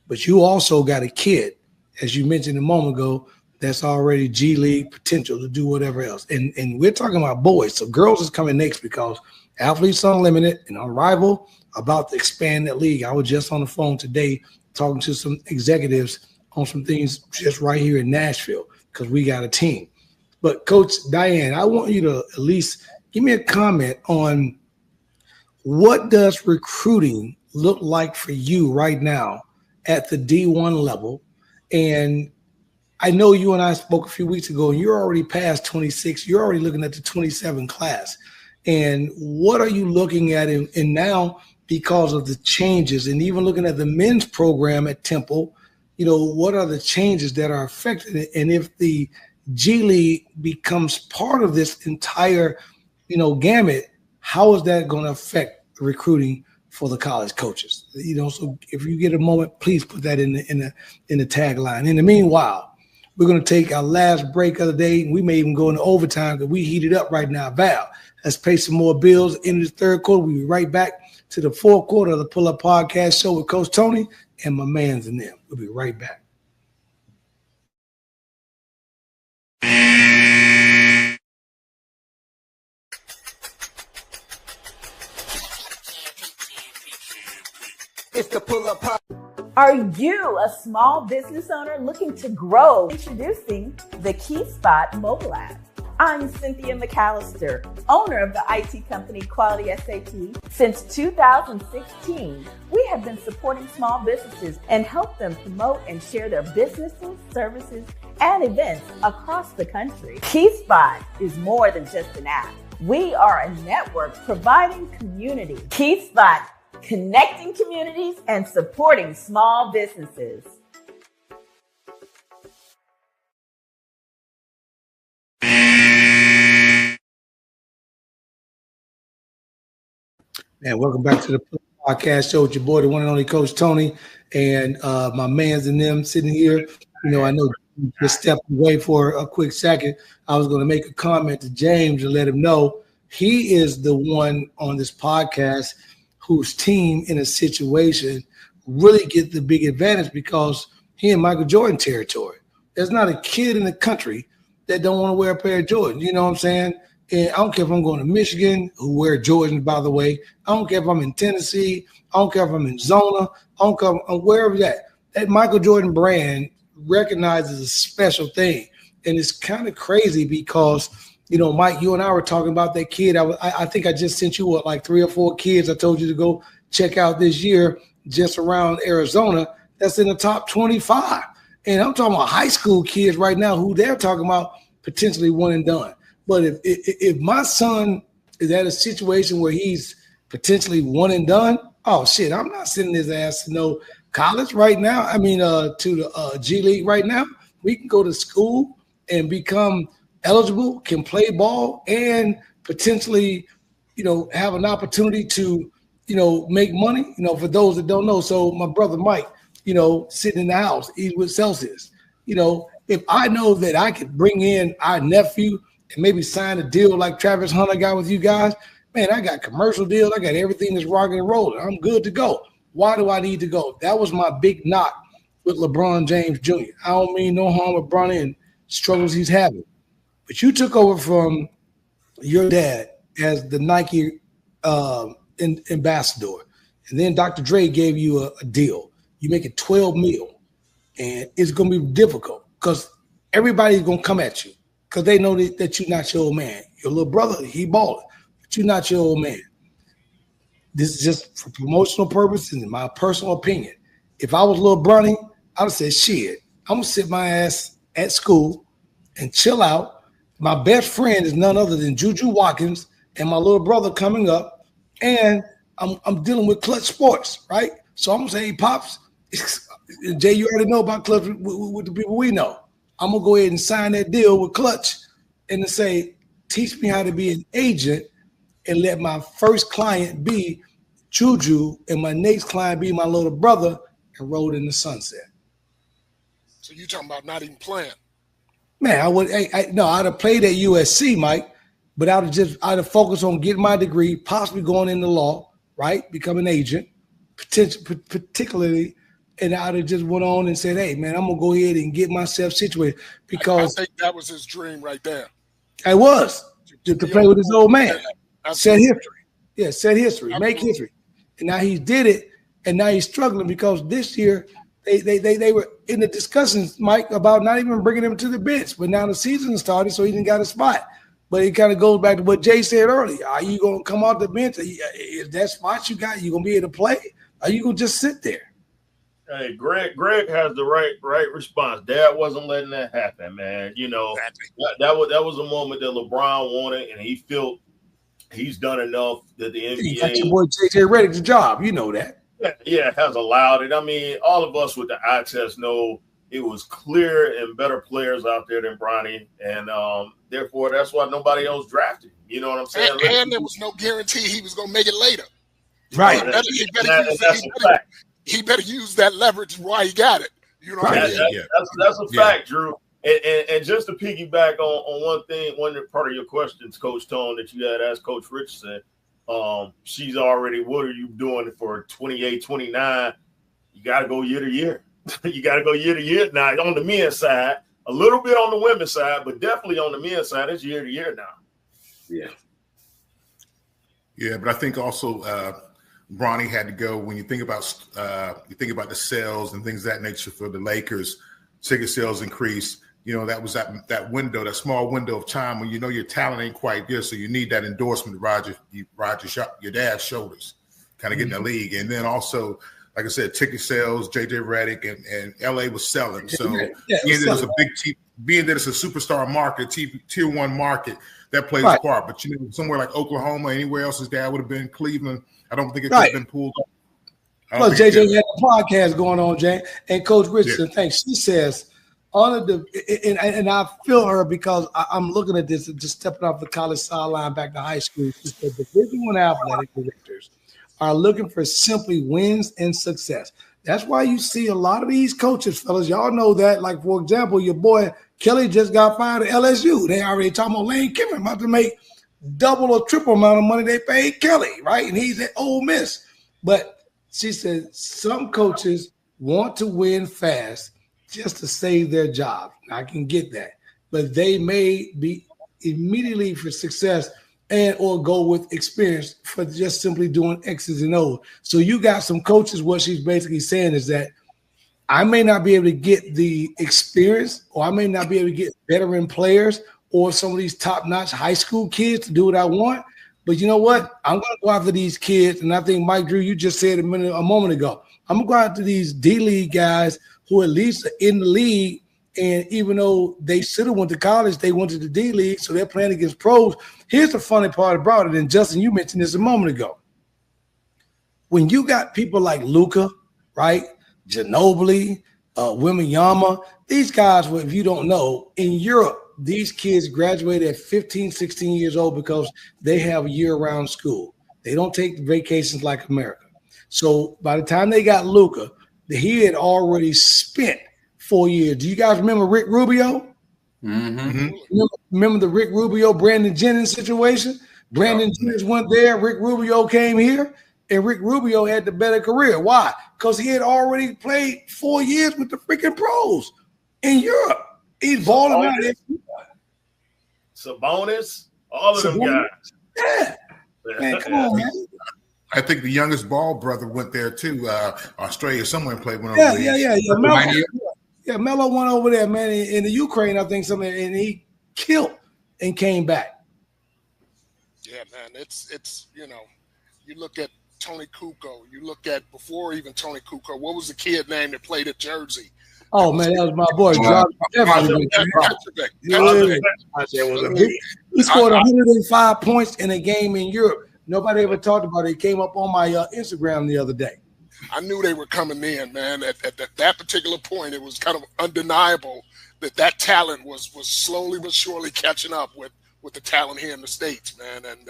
Speaker 1: But you also got a kid, as you mentioned a moment ago, that's already G League potential to do whatever else. And we're talking about boys. So girls is coming next because Athletes Unlimited and Unrivaled about to expand that league. I was just on the phone today talking to some executives on some things just right here in Nashville because we got a team. But Coach Diane, I want you to at least give me a comment on what does recruiting look like for you right now at the D1 level? And I know you and I spoke a few weeks ago, and you're already past 26. You're already looking at the 27 class. And what are you looking at? And now, because of the changes, and even looking at the men's program at Temple, you know, what are the changes that are affecting it? And if the G League becomes part of this entire, you know, gamut, how is that going to affect recruiting for the college coaches? You know, so if you get a moment, please put that in the tagline. In the meanwhile, we're going to take our last break of the day. We may even go into overtime because we heated up right now. Val, let's pay some more bills in the third quarter. We'll be right back to the fourth quarter of the Pull Up Podcast Show with Coach Tony and my mans and them. We'll be right back.
Speaker 2: It's the Pull Up Podcast.
Speaker 8: Are you a small business owner looking to grow? Introducing the KeySpot mobile app. I'm Cynthia McAllister, owner of the IT company Quality SAP. Since 2016, we have been supporting small businesses and help them promote and share their businesses, services, and events across the country. KeySpot is more than just an app. We are a network providing community. KeySpot, connecting communities and supporting small businesses.
Speaker 1: And welcome back to the podcast show with your boy, the one and only Coach Tony, and my mans and them sitting here. You know, I know you just stepped away for a quick second. I was going to make a comment to James and let him know he is the one on this podcast whose team in a situation really get the big advantage because he in Michael Jordan territory. There's not a kid in the country that don't want to wear a pair of Jordans. You know what I'm saying? And I don't care if I'm going to Michigan, who wear Jordans, by the way. I don't care if I'm in Tennessee. I don't care if I'm in Zona. I don't care if I'm wherever that Michael Jordan brand recognizes a special thing. And it's kind of crazy because, you know, Mike, you and I were talking about that kid. I think I just sent you, like 3 or 4 kids I told you to go check out this year just around Arizona that's in the top 25. And I'm talking about high school kids right now who they're talking about potentially one and done. But if my son is at a situation where he's potentially one and done, oh, shit, I'm not sending his ass to no college right now. I mean, to the G League right now. We can go to school and become eligible, can play ball, and potentially, you know, have an opportunity to, you know, make money, you know, for those that don't know. So my brother Mike, you know, sitting in the house, eating with Celsius. You know, if I know that I could bring in our nephew and maybe sign a deal like Travis Hunter got with you guys, man, I got commercial deals. I got everything that's rocking and rolling. I'm good to go. Why do I need to go? That was my big knock with LeBron James Jr. I don't mean no harm with Bronny and struggles he's having. But you took over from your dad as the Nike ambassador. And then Dr. Dre gave you a deal. You make it $12 million. And it's going to be difficult because everybody's going to come at you because they know that you're not your old man. Your little brother, he balling, but you're not your old man. This is just for promotional purposes and my personal opinion. if I was little Bronny, I would say, shit, I'm gonna sit my ass at school and chill out. My best friend is none other than Juju Watkins and my little brother coming up, and I'm dealing with Clutch Sports, right? So I'm gonna say, hey, Pops, Jay, you already know about Clutch with the people we know. I'm gonna go ahead and sign that deal with Clutch and to say, teach me how to be an agent and let my first client be Juju and my next client be my little brother and Road in the Sunset.
Speaker 5: So you talking about not even playing?
Speaker 1: Man, I'd have played at USC, Mike, but I'd have focused on getting my degree, possibly going into law, right? Become an agent, particularly, and I'd have just went on and said, hey, man, I'm gonna go ahead and get myself situated because
Speaker 5: I think that was his dream right there.
Speaker 1: I was to play with his old man. Set history. Yeah, set history,
Speaker 5: Absolutely.
Speaker 1: Make history. And now he did it, and now he's struggling because this year they were in the discussions, Mike, about not even bringing him to the bench. But now the season started, so he didn't got a spot. But it kind of goes back to what Jay said earlier. Are you going to come off the bench? Is that spot you got, you going to be able to play? Are you going to just sit there?
Speaker 6: Hey, Greg has the right response. Dad wasn't letting that happen, man. You know, that was a moment that LeBron wanted, and he felt he's done enough that the NBA.
Speaker 1: You got your boy JJ Redick's job. You know that.
Speaker 6: Yeah, has allowed it. I mean, all of us with the eye test know it was clear and better players out there than Bronny, and therefore that's why nobody else drafted. You know what I'm saying?
Speaker 5: And there was no guarantee he was going to make it later.
Speaker 1: Right.
Speaker 5: He better use that leverage while he got it. You know what I mean?
Speaker 6: That's a fact, Drew. And just to piggyback on one part of your questions, Coach Tone, that you had asked Coach Richardson, she's already, what are you doing for 28, 29? You got to go year to year. You got to go year to year now on the men's side, a little bit on the women's side, but definitely on the men's side, it's year to year now.
Speaker 3: Yeah.
Speaker 4: Yeah, but I think also Bronny had to go when you think about the sales and things of that nature for the Lakers, ticket sales increased. You know, that was that window, that small window of time when you know your talent ain't quite there, so you need that endorsement to your dad's shoulders, kind of get in the league. And then also, like I said, ticket sales, JJ Redick and LA was selling. So being that it's a superstar market, tier one market, that plays a part. But you know, somewhere like Oklahoma, anywhere else his dad would have been, Cleveland, I don't think it could have been pulled up.
Speaker 1: Plus, JJ had a podcast going on, Jay, and Coach Richardson, thanks. She says, and I feel her because I'm looking at this, just stepping off the college sideline back to high school. She said the Division I athletic directors are looking for simply wins and success. That's why you see a lot of these coaches, fellas. Y'all know that. Like, for example, your boy Kelly just got fired at LSU. They already talking about Lane Kiffin about to make double or triple amount of money they paid Kelly, right? And he's at Ole Miss. But she said some coaches want to win fast just to save their job. I can get that. But they may be immediately for success and or go with experience for just simply doing X's and O's. So you got some coaches, what she's basically saying is that I may not be able to get the experience, or I may not be able to get veteran players or some of these top-notch high school kids to do what I want. But you know what? I'm going to go after these kids, and I think, Mike Drew, you just said a moment ago, I'm going to go after these D-League guys who at least are in the league, and even though they should have went to college, they went to the D-League, so they're playing against pros. Here's the funny part about it, and Justin, you mentioned this a moment ago. When you got people like Luka, right, Ginobili, Wembanyama, these guys, if you don't know, in Europe, these kids graduated at 15, 16 years old because they have year-round school. They don't take vacations like America. So by the time they got Luka, he had already spent 4 years. Do you guys remember Rick Rubio?
Speaker 3: Mm-hmm.
Speaker 1: Remember the Rick Rubio, Brandon Jennings situation? Brandon Jennings went there, Rick Rubio came here, and Rick Rubio had the better career. Why? Because he had already played 4 years with the freaking pros in Europe. He's balling out there.
Speaker 6: Sabonis, all of them guys.
Speaker 1: Yeah. Man, come on, man.
Speaker 4: I think the youngest Ball brother went there too. Australia, someone played one.
Speaker 1: Yeah, Melo went over there, man, in the Ukraine, I think, something, and he killed and came back.
Speaker 5: Yeah, man, it's you know, you look at Tony Kukoc. You look at before even Tony Kukoc. What was the kid name that played at Jersey?
Speaker 1: Oh man, that was my boy. He scored 105 points in a game in Europe. Nobody ever talked about it. It came up on my Instagram the other day.
Speaker 5: I knew they were coming in, man. At that particular point, it was kind of undeniable that talent was slowly but surely catching up with the talent here in the States, man. And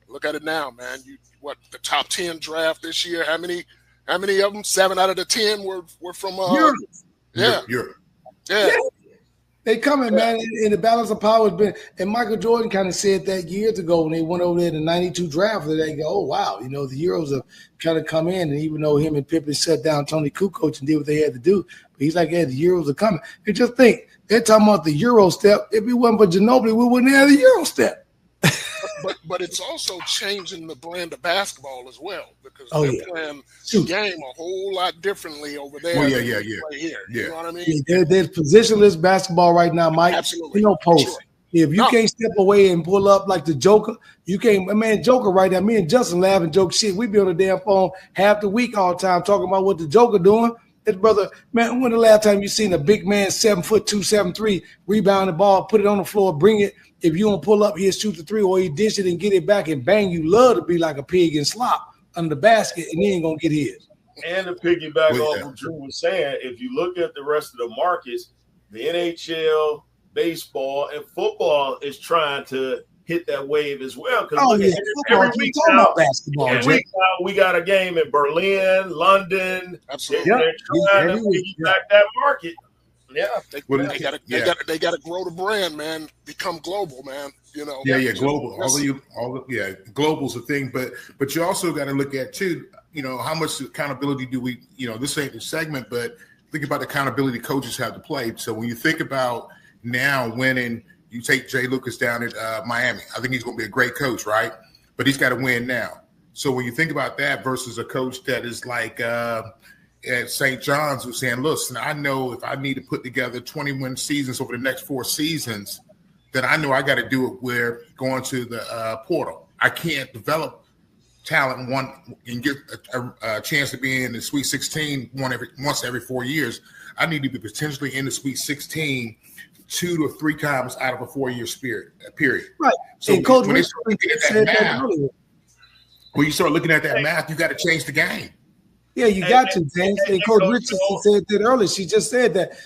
Speaker 5: look at it now, man. The top 10 draft this year? How many of them? 7 out of the 10 were from
Speaker 1: Europe.
Speaker 4: Europe.
Speaker 5: Yeah.
Speaker 1: They coming, man, and the balance of power has been. And Michael Jordan kind of said that years ago when they went over there to the '92 draft. That they go, oh wow, the Euros have kind of come in, and even though him and Pippen shut down Tony Kukoc and did what they had to do, but he's like, yeah, the Euros are coming. And just think, they're talking about the Euro step. If it wasn't for Ginobili, we wouldn't have the Euro step.
Speaker 5: But it's also changing the brand of basketball as well, because they're playing the game a whole lot differently over there.
Speaker 4: Oh,
Speaker 5: Here. You know what I mean?
Speaker 1: There's positionless basketball right now, Mike.
Speaker 5: Absolutely.
Speaker 1: Post.
Speaker 5: Sure.
Speaker 1: If you can't step away and pull up like the Joker, you can't. Man, Joker right now. Me and Justin laugh and joke shit. We be on the damn phone half the week all the time talking about what the Joker doing. His brother, man, when the last time you seen a big man 7'2", 7'3", rebound the ball, put it on the floor, bring it. If you don't pull up, he'll shoot the 3 or he dish it and get it back and bang. You love to be like a pig and slop under the basket and he ain't going to get his.
Speaker 6: And to piggyback off what Drew was saying, if you look at the rest of the markets, the NHL, baseball, and football is trying to hit that wave as well. Because every week now, we got a game in Berlin, London.
Speaker 5: Absolutely.
Speaker 6: They're trying to piggyback that market. Yeah,
Speaker 5: they got to grow the brand, man. Become global, man.
Speaker 4: Global. Global's a thing, but you also got to look at too. How much accountability do we? This ain't the segment, but think about the accountability coaches have to play. So when you think about now winning, you take Jay Lucas down at Miami. I think he's going to be a great coach, right? But he's got to win now. So when you think about that versus a coach that is like at St. John's who's saying, listen, I know if I need to put together 21 seasons over the next 4 seasons, then I know I got to do it where going to the portal. I can't develop talent and get a chance to be in the Sweet 16 once every 4 years. I need to be potentially in the Sweet 16 2 to 3 times out of a 4-year period.
Speaker 1: Right.
Speaker 4: So and Coach when you start looking at that math, you got to change the game.
Speaker 1: Yeah, you got to, James. And Coach Richardson said that earlier. She just said that,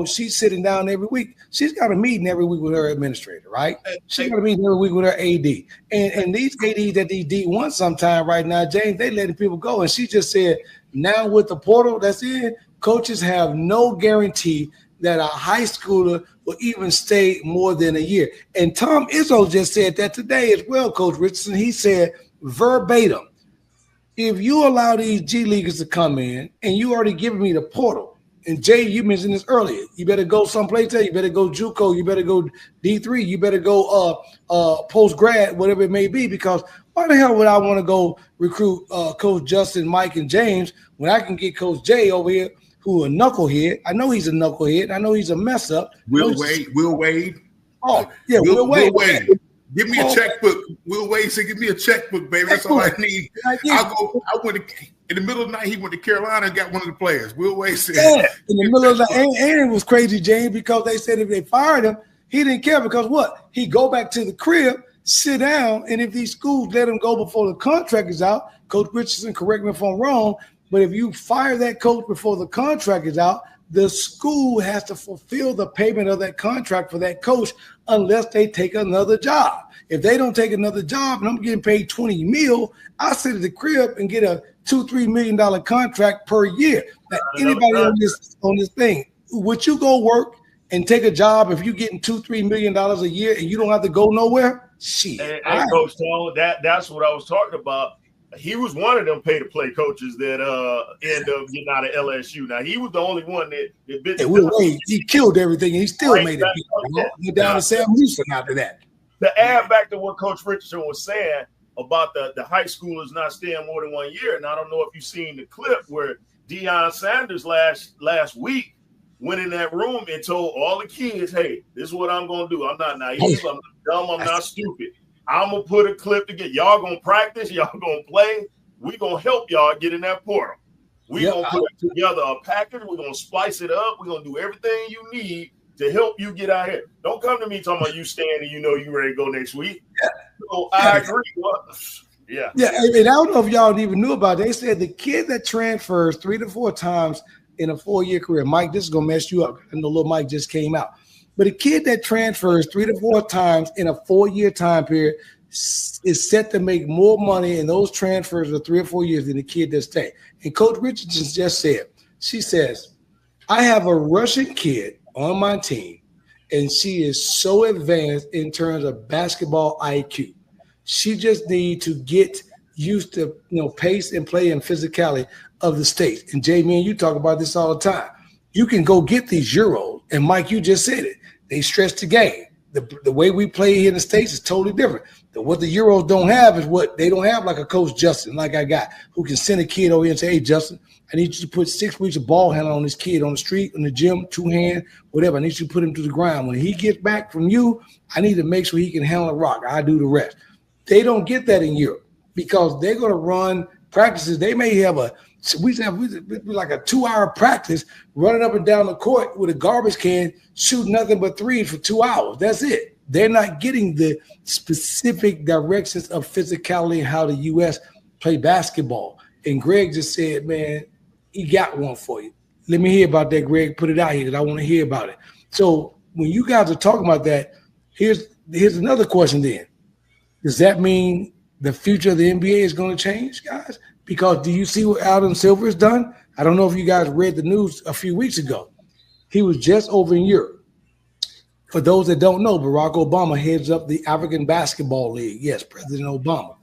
Speaker 1: she's sitting down every week. She's got a meeting every week with her administrator, right? She's got a meeting every week with her AD. And these ADs at these D1 sometime right now, James, they letting people go. And she just said, now with the portal that's in, coaches have no guarantee that a high schooler will even stay more than a year. And Tom Izzo just said that today as well, Coach Richardson. He said verbatim, if you allow these G Leaguers to come in and you already given me the portal, and Jay, you mentioned this earlier, you better go someplace else, you better go JUCO, you better go D3, you better go post-grad, whatever it may be, because why the hell would I want to go recruit Coach Justin, Mike, and James when I can get Coach Jay over here who a knucklehead? I know he's a knucklehead. I know he's a mess up.
Speaker 4: Will Wade.
Speaker 1: Oh, yeah, Will Wade.
Speaker 4: Give me a checkbook. Will Wade said, give me a checkbook, baby. That's all I need. I went in the middle of the night, he went to Carolina and got one of the players. Will Wade said.
Speaker 1: Yeah, in the middle of the night. And it was crazy, James, because they said if they fired him, he didn't care because what? He go back to the crib, sit down, and if these schools let him go before the contract is out, Coach Richardson, correct me if I'm wrong, but if you fire that coach before the contract is out, the school has to fulfill the payment of that contract for that coach unless they take another job. If they don't take another job and I'm getting paid $20 million, I sit at the crib and get a $2-3 million contract per year. Now, anybody on this thing, would you go work and take a job if you're getting $2-3 million a year and you don't have to go nowhere? Shit.
Speaker 6: And Coach Tone, that's what I was talking about. He was one of them pay-to-play coaches that end up getting out of LSU. Now, he was the only one that bit
Speaker 1: he killed everything, and he still made it. Went down to Sam Houston after that.
Speaker 6: To add back to what Coach Richardson was saying about the high schoolers not staying more than 1 year, and I don't know if you've seen the clip where Deion Sanders last week went in that room and told all the kids, hey, this is what I'm going to do. I'm not naive. I'm not dumb. I'm not stupid. I'm going to put a clip together. Y'all going to practice. Y'all going to play. we're going to help y'all get in that portal. We're going to put together a package. We're going to splice it up. We're going to do everything you need to help you get out here. Don't come to me talking about you staying and you ready to go next week. Yeah. So I agree. Yeah.
Speaker 1: Yeah. And I don't know if y'all even knew about it. They said the kid that transfers 3 to 4 times in a 4-year career, Mike, this is going to mess you up. I know little Mike just came out. But a kid that transfers 3 to 4 times in a 4-year time period is set to make more money in those transfers of 3 or 4 years than the kid that stay. And Coach Richardson just said, she says, I have a Russian kid on my team, and she is so advanced in terms of basketball IQ. She just needs to get used to, pace and play and physicality of the States. And Jay, me and you talk about this all the time. You can go get these Euros, and Mike, you just said it. They stretch the game. The way we play here in the States is totally different. What the Euros don't have is what they don't have, like a Coach Justin, like I got, who can send a kid over here and say, hey, Justin, I need you to put 6 weeks of ball handling on this kid on the street, in the gym, 2-hand, whatever. I need you to put him to the ground. When he gets back from you, I need to make sure he can handle the rock. I do the rest. They don't get that in Europe because they're going to run practices. They may have we like a 2-hour practice running up and down the court with a garbage can, shooting nothing but threes for 2 hours. That's it. They're not getting the specific directions of physicality and how the U.S. play basketball. And Greg just said, man, he got one for you. Let me hear about that, Greg. Put it out here because I want to hear about it. So when you guys are talking about that, here's another question then. Does that mean the future of the NBA is going to change, guys? Because do you see what Adam Silver has done? I don't know if you guys read the news a few weeks ago. He was just over in Europe. For those that don't know, Barack Obama heads up the African Basketball League. Yes, President Obama.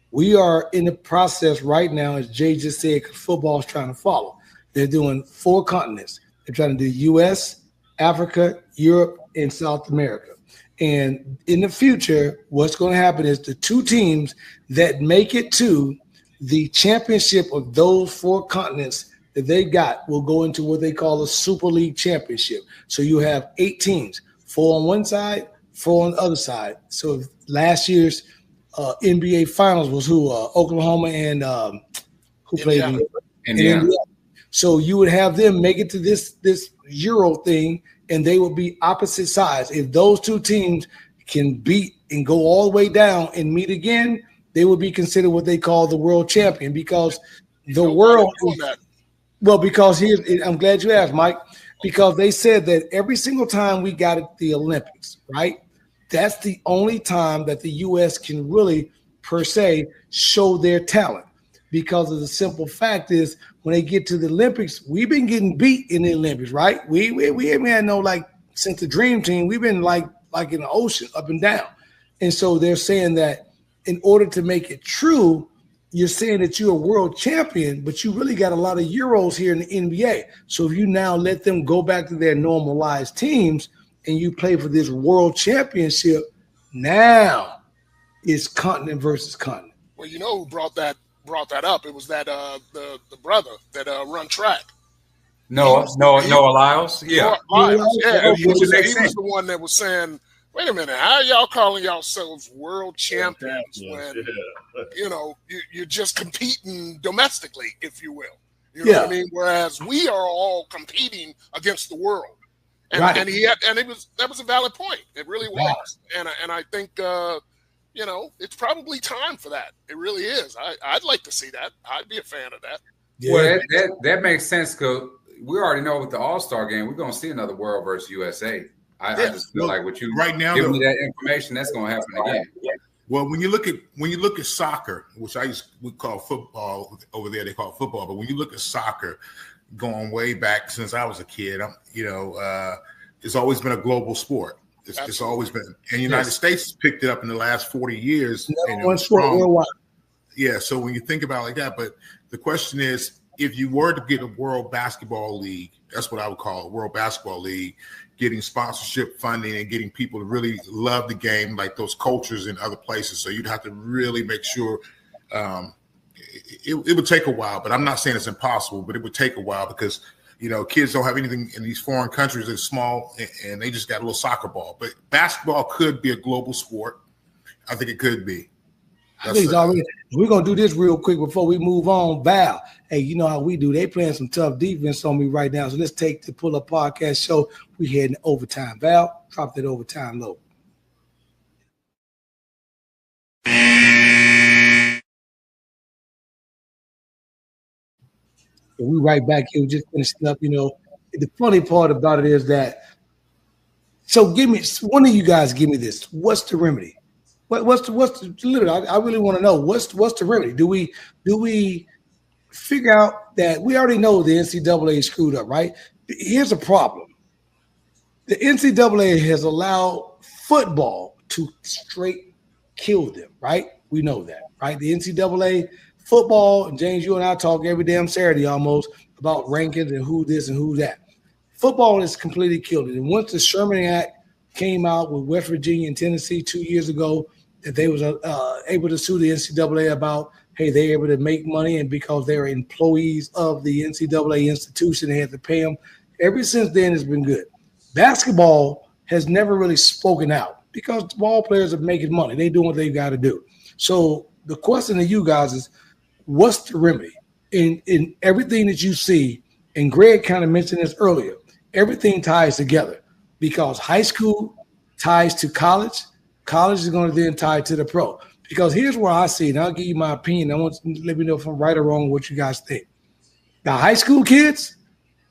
Speaker 1: We are in the process right now, as Jay just said, because football is trying to follow. They're doing 4 continents. They're trying to do U.S., Africa, Europe, and South America. And in the future, what's going to happen is the 2 teams that make it to the championship of those 4 continents that they got will go into what they call a Super League championship. So you have 8 teams, 4 on one side, 4 on the other side. So last year's NBA Finals was who? Oklahoma and who played Indiana. So you would have them make it to this Euro thing, and they would be opposite sides. If those 2 teams can beat and go all the way down and meet again, they would be considered what they call the world champion because the world – well, because I'm glad you asked, Mike, because they said that every single time we got at the Olympics, right, that's the only time that the U.S. can really, per se, show their talent because of the simple fact is when they get to the Olympics, we've been getting beat in the Olympics, right? We haven't had no, like, since the Dream Team, we've been like in the ocean, up and down. And so they're saying that in order to make it true, you're saying that you're a world champion, but you really got a lot of Euros here in the NBA. So if you now let them go back to their normalized teams and you play for this world championship, now it's continent versus continent.
Speaker 5: Well, you know who brought that up? It was that the brother that run track.
Speaker 3: Noah Lyles. Yeah.
Speaker 5: Noah Lyles. Yeah. He was the one that was saying, wait a minute, how are y'all calling yourselves world champions when, you're just competing domestically, if you will. You know what I mean? Whereas we are all competing against the world. And,
Speaker 1: right.
Speaker 5: That was a valid point. It really was. And I think, it's probably time for that. It really is. I'd like to see that. I'd be a fan of that.
Speaker 3: Yeah. Well, that makes sense because we already know with the All-Star game, we're going to see another world versus USA. I just feel like with you
Speaker 4: right now,
Speaker 3: giving me that information, that's going to happen again.
Speaker 4: Well, when you look at soccer, which we call football over there, they call it football. But when you look at soccer, going way back since I was a kid, it's always been a global sport. It's always been, and the United States has picked it up in the last 40 years.
Speaker 1: One sport worldwide.
Speaker 4: Yeah. So when you think about it like that, but the question is, if you were to get a World Basketball League, that's what I would call a World Basketball League, getting sponsorship funding and getting people to really love the game, like those cultures in other places. So you'd have to really make sure it would take a while, but I'm not saying it's impossible, but it would take a while because, kids don't have anything in these foreign countries that's small and they just got a little soccer ball. But basketball could be a global sport. I think it could be.
Speaker 1: We're gonna do this real quick before we move on. Val, hey, you know how we do. They playing some tough defense on me right now. So let's take the Pull Up Podcast show. We heading overtime. Val, drop that overtime low. And we right back here. We just finishing up. You know, the funny part about it is that. So one of you guys give me this. What's the remedy? What's the literally? I really want to know what's the remedy? Do we figure out that we already know the NCAA screwed up, right? Here's a problem. The NCAA has allowed football to straight kill them, right? We know that, right? The NCAA football, and James, you and I talk every damn Saturday almost about rankings and who this and who that. Football has completely killed it. And once the Sherman Act came out with West Virginia and Tennessee 2 years ago, that they was able to sue the NCAA about, hey, they're able to make money, and because they're employees of the NCAA institution, they have to pay them. Ever since then, it's been good. Basketball has never really spoken out because ball players are making money. They're doing what they've got to do. So the question to you guys is, what's the remedy? In everything that you see, and Greg kind of mentioned this earlier, everything ties together because high school ties to college. College is going to then tie to the pro. Because here's where I see it, and I'll give you my opinion. I want you to let me know if I'm right or wrong what you guys think. Now, high school kids,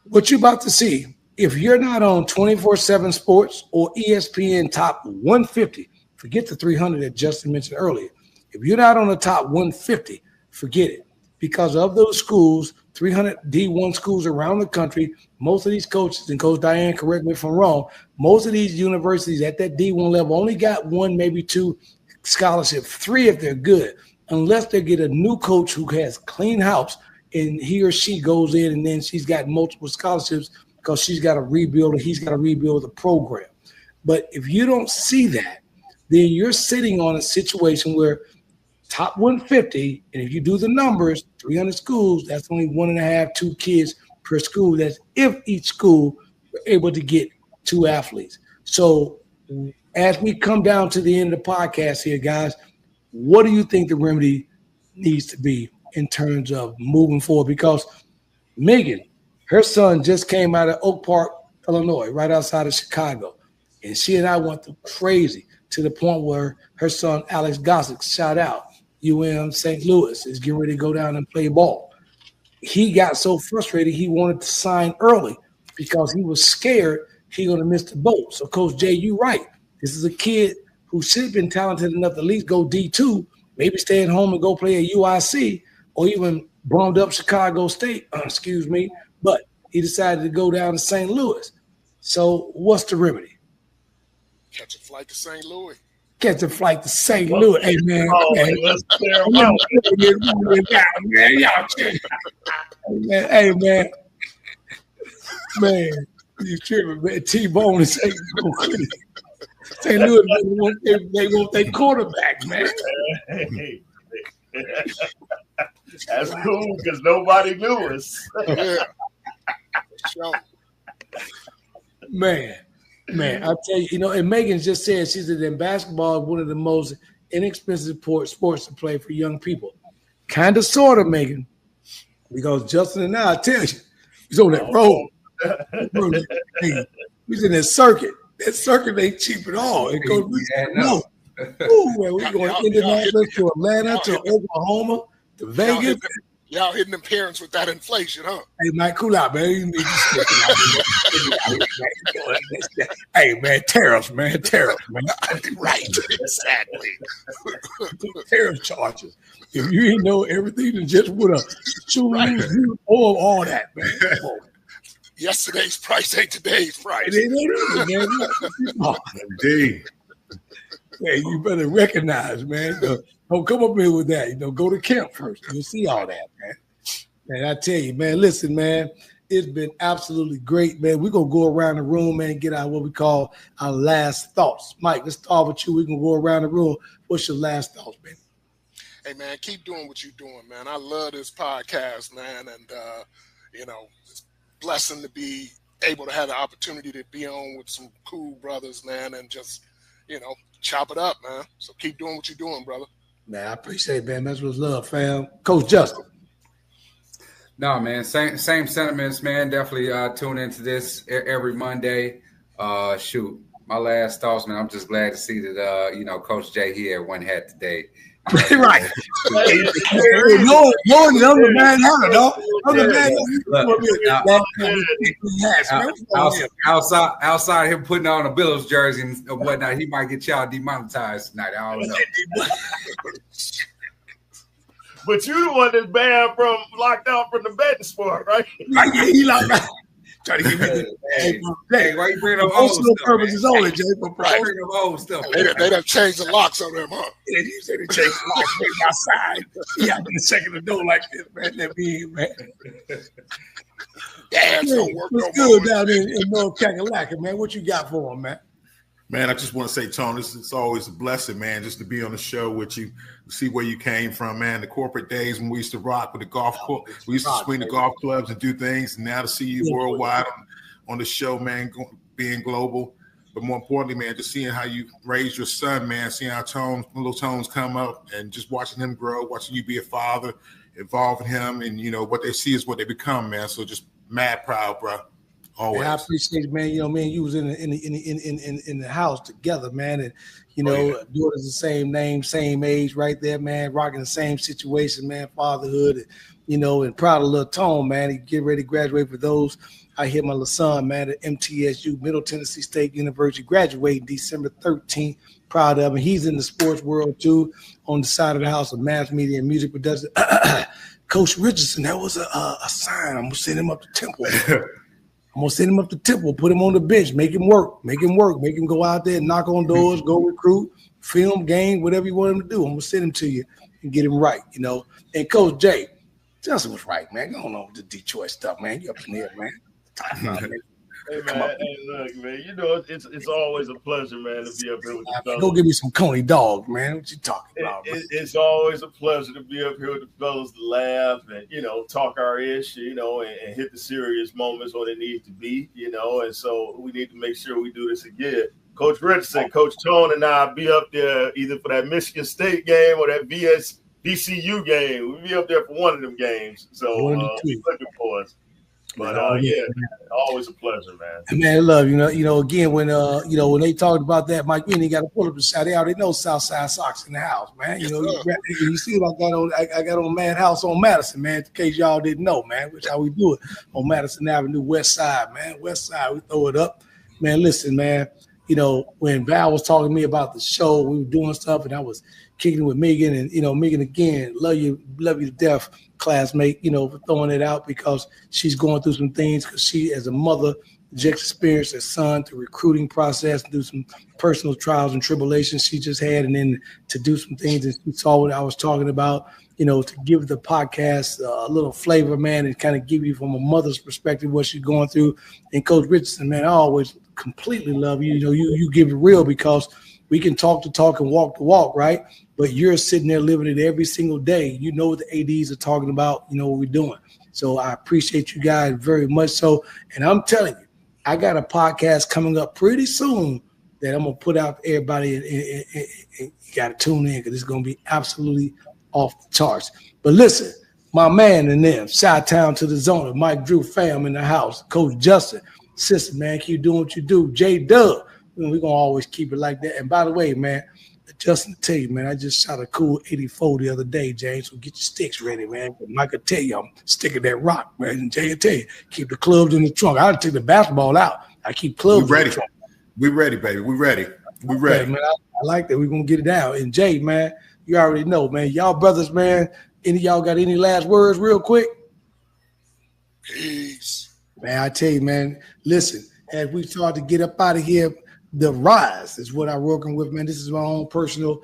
Speaker 1: what you're about to see, if you're not on 24/7 Sports or ESPN Top 150, forget the 300 that Justin mentioned earlier. If you're not on the top 150, forget it. Because of those schools, 300 D1 schools around the country, most of these coaches, and Coach Diane, correct me if I'm wrong, most of these universities at that D1 level only got one, maybe two scholarship, three if they're good, unless they get a new coach who has clean house and he or she goes in and then she's got multiple scholarships because she's got to rebuild or he's got to rebuild the program. But if you don't see that, then you're sitting on a situation where top 150, and if you do the numbers, 300 schools, that's only 1.5, 2 kids per school. That's if each school were able to get 2 athletes. So as we come down to the end of the podcast here, guys, what do you think the remedy needs to be in terms of moving forward? Because Megan, her son just came out of Oak Park, Illinois, right outside of Chicago. And she and I went through crazy to the point where her son, Alex Gossick, shout out, St. Louis, is getting ready to go down and play ball. He got so frustrated he wanted to sign early because he was scared he going to miss the boat. So, Coach Jay, you're right. This is a kid who should have been talented enough to at least go D2, maybe stay at home and go play at UIC or even bummed up Chicago State, but he decided to go down to St. Louis. So what's the remedy?
Speaker 5: Catch a flight to St. Louis.
Speaker 1: Catch a flight to St. Louis. Hey, man. Hey, man. Man, you tripping, man. T-Bone and St. Louis. St. Louis, they want their quarterback, man.
Speaker 6: That's cool because nobody knew us.
Speaker 1: Man, I'll tell you, and Megan just said, she said that basketball is one of the most inexpensive sports to play for young people. Kind of, sort of, Megan, because Justin and I tell you, he's on that road. He's in that circuit. That circuit ain't cheap at all. It goes, we're going to Indianapolis, to Atlanta, to Oklahoma, to Vegas.
Speaker 5: Y'all hitting them parents with that inflation, huh?
Speaker 1: Hey, Mike, cool out, man. You need to hey, man, tariffs, man.
Speaker 5: Right, exactly.
Speaker 1: Tariff charges. If you ain't know everything, then just with a shoe or all that, man.
Speaker 5: Yesterday's price ain't today's price.
Speaker 1: It ain't, man.
Speaker 4: Indeed.
Speaker 1: Hey, you better recognize, man. Don't come up here with that. Go to camp first. You'll see all that, man. And I tell you, man, listen, man, it's been absolutely great, man. We're going to go around the room, man, and get out what we call our last thoughts. Mike, let's start with you. We can go around the room. What's your last thoughts, man?
Speaker 5: Hey, man, keep doing what you're doing, man. I love this podcast, man. And, it's a blessing to be able to have the opportunity to be on with some cool brothers, man, and just, chop it up, man. So keep doing what you're doing, brother.
Speaker 1: Man, I appreciate it, man. That's what's love, fam. Coach Justin.
Speaker 3: No, man, same sentiments, man. Definitely tune into this every Monday. Shoot, my last thoughts, man. I'm just glad to see that Coach Jay here one hat today.
Speaker 1: Right. Knowing that I'm the man hunter, dog. I'm the
Speaker 3: man. Outside him putting on a Bills jersey and whatnot, he might get y'all demonetized tonight. I don't know.
Speaker 6: But you the one that's banned from locked out from the betting sport, right?
Speaker 1: Like, yeah, he locked out. Try to get me
Speaker 3: Hey, why you bringing up old stuff?
Speaker 1: Purposes only, Jay. For
Speaker 3: Why you bringing up old stuff?
Speaker 5: They done changed the locks on them, huh?
Speaker 1: Yeah, you said they changed the locks outside. Yeah, I've been checking the door like this, man. That being, man.
Speaker 5: Damn, don't work
Speaker 1: what's good down in North Kakalaka, man? What you got for him, man?
Speaker 4: Man, I just want to say, Tony, it's always a blessing, man, just to be on the show with you, see where you came from, man. The corporate days when we used to rock with the golf club, we used to swing the golf clubs and do things. And now to see you worldwide on the show, man, being global. But more importantly, man, just seeing how you raised your son, man, seeing how little Tones come up and just watching him grow, watching you be a father, involving him, and, what they see is what they become, man. So just mad proud, bro. Always.
Speaker 1: Yeah, I appreciate it, man. You was in the house together, man, and daughters the same name, same age, right there, man. Rocking the same situation, man. Fatherhood, and proud of little Tone, man. He get ready to graduate. For those, I hear my little son, man, at MTSU, Middle Tennessee State University, graduating December 13th. Proud of him. He's in the sports world too, on the side of the house of mass media and music production. Coach Richardson, that was a sign. I'm gonna send him up to Temple. I'm going to send him up to Temple, put him on the bench, make him work, make him go out there, knock on doors, go recruit, film, game, whatever you want him to do. I'm going to send him to you and get him right, And Coach Jay, Justin was right, man. Go on with the Detroit stuff, man. You up in there, man.
Speaker 6: Hey, man, look, man, it's always a pleasure, man, to be up here with the fellas.
Speaker 1: Go give me some Coney dog, man. What you talking about?
Speaker 6: It's always a pleasure to be up here with the fellas to laugh and, talk our ish, and hit the serious moments when it needs to be, and so we need to make sure we do this again. Coach Richardson, Coach Tone, and I be up there either for that Michigan State game or that VCU game. We'll be up there for one of them games. So looking for us. But always a pleasure, man.
Speaker 1: And man, I love again when when they talked about that, Mike, we ain't got to pull up the shot. They already know Southside Sox in the house, man. You see what I got on Madhouse on Madison, man. In case y'all didn't know, man, which how we do it on Madison Avenue, West Side, man. West Side, we throw it up, man. Listen, man. When Val was talking to me about the show, we were doing stuff, and I was kicking it with Megan, and Megan again, love you to death, classmate, for throwing it out because she's going through some things because she, as a mother, just experienced her son through recruiting process, through some personal trials and tribulations she just had, and then to do some things that she saw what I was talking about, to give the podcast a little flavor, man, and kind of give you from a mother's perspective what she's going through. And Coach Richardson, man, I always completely love you. You give it real because we can talk the talk and walk the walk, right? But you're sitting there living it every single day. You know what the ADs are talking about. You know what we're doing. So I appreciate you guys very much so. And I'm telling you, I got a podcast coming up pretty soon that I'm going to put out for everybody. And you got to tune in because it's going to be absolutely off the charts. But listen, my man and them, Chi-Town to the Zone, Mike Drew fam in the house, Coach Justin, sister, man, keep doing what you do. J-Dub, we're going to always keep it like that. And by the way, man, Justin, tell you, man, I just shot a cool 84 the other day, James. So get your sticks ready, man. Mike will tell you I'm sticking that rock, man. And Jay will tell you, keep the clubs in the trunk. I take the basketball out. I keep clubs
Speaker 4: in
Speaker 1: the trunk.
Speaker 4: We ready, baby. We ready. We ready.
Speaker 1: Yeah, man, I like that. We're going to get it down. And Jay, man, you already know, man. Y'all brothers, man, any of y'all got any last words real quick?
Speaker 5: Peace.
Speaker 1: Man, I tell you, man, listen, as we start to get up out of here, the Rise is what I'm working with, man. This is my own personal,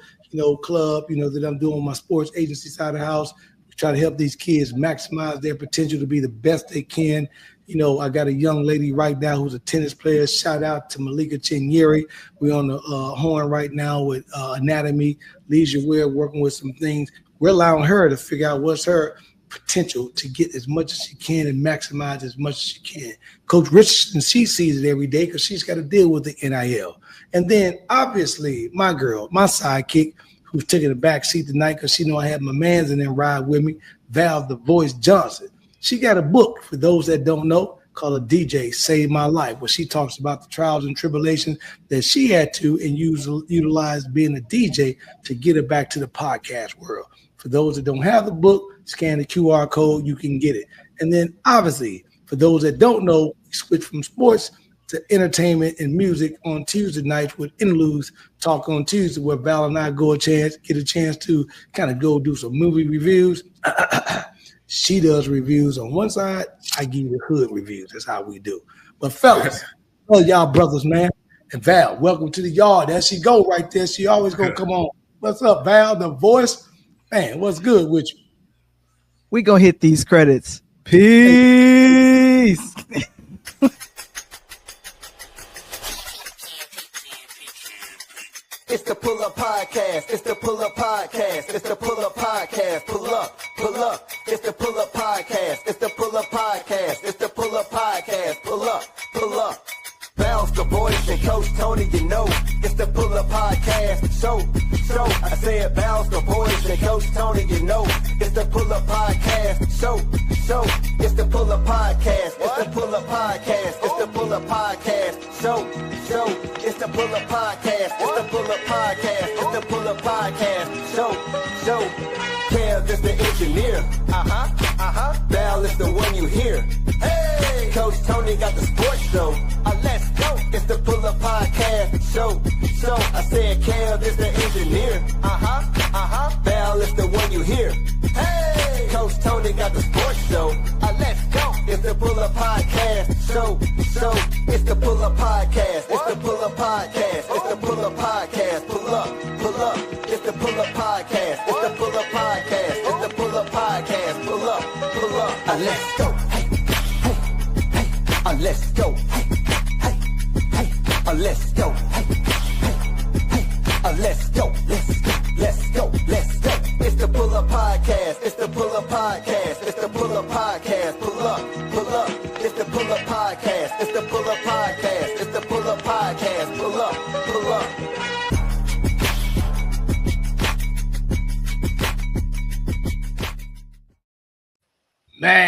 Speaker 1: club, that I'm doing my sports agency side of the house. We try to help these kids maximize their potential to be the best they can. I got a young lady right now who's a tennis player. Shout out to Malika Chinyeri. We're on the horn right now with anatomy, leisure wear, working with some things. We're allowing her to figure out what's her potential to get as much as she can and maximize as much as she can. Coach Richardson, she sees it every day because she's got to deal with the NIL. And then obviously my girl, my sidekick, who's taking the back seat tonight because she know I have my mans in there ride with me, Val the Voice Johnson. She got a book, for those that don't know, called A DJ Saved My Life, where she talks about the trials and tribulations that she had to and utilize being a DJ to get her back to the podcast world. For those that don't have the book, scan the QR code, you can get it. And then obviously, for those that don't know, we switch from sports to entertainment and music on Tuesday nights with Interludes Talk on Tuesday, where Val and I get a chance to kind of go do some movie reviews. She does reviews on one side, I give you the hood reviews. That's how we do. But fellas, all y'all brothers, man. And Val, welcome to the yard. There she go right there. She always gonna come on. What's up, Val, the voice? Man, what's good with you?
Speaker 9: We gonna hit these credits. Peace.
Speaker 2: It's the Pull Up Podcast. It's the Pull Up Podcast. It's the Pull Up Podcast. Pull up, pull up. It's the Pull Up Podcast. It's the Pull Up Podcast. It's the Pull Up Podcast. Pull up, pull up. Bounce the voice and Coach Tony, you know. It's the Pull Up Podcast. Show. I said bounce the voice and Coach Tony, you know. It's the Pull Up Podcast. Show. It's the Pull Up Podcast. It's the Pull Up Podcast. It's the Pull Up Podcast. Show. It's the Pull Up Podcast. It's the Pull Up Podcast. It's the Pull Up Podcast. Show. Kev is the engineer. Val is the one you hear. Hey, Coach Tony got the sports show. Let's go. It's the Pull Up Podcast. Show. I said Kev is the engineer. Val is the one you hear. Hey, Coach Tony got the sports show. Let's go. It's the Pull Up Podcast. Show. It's the Pull Up Podcast. It's the Pull Up Podcast. It's the Pull Up Podcast. Pull up. It's the Pull Up Podcast. It's the Pull Up Podcast. It's the Pull Up Podcast. Pull up. Let's go. Hey. Let's go. Hey. Let's go. Hey. Let's go. Let's go. It's the Pull Up Podcast. It's the Pull Up Podcast. It's the Pull Up Podcast. Pull up. It's the Pull Up Podcast. It's the Pull Up Podcast. It's the Pull Up Podcast. Pull up.
Speaker 1: Man.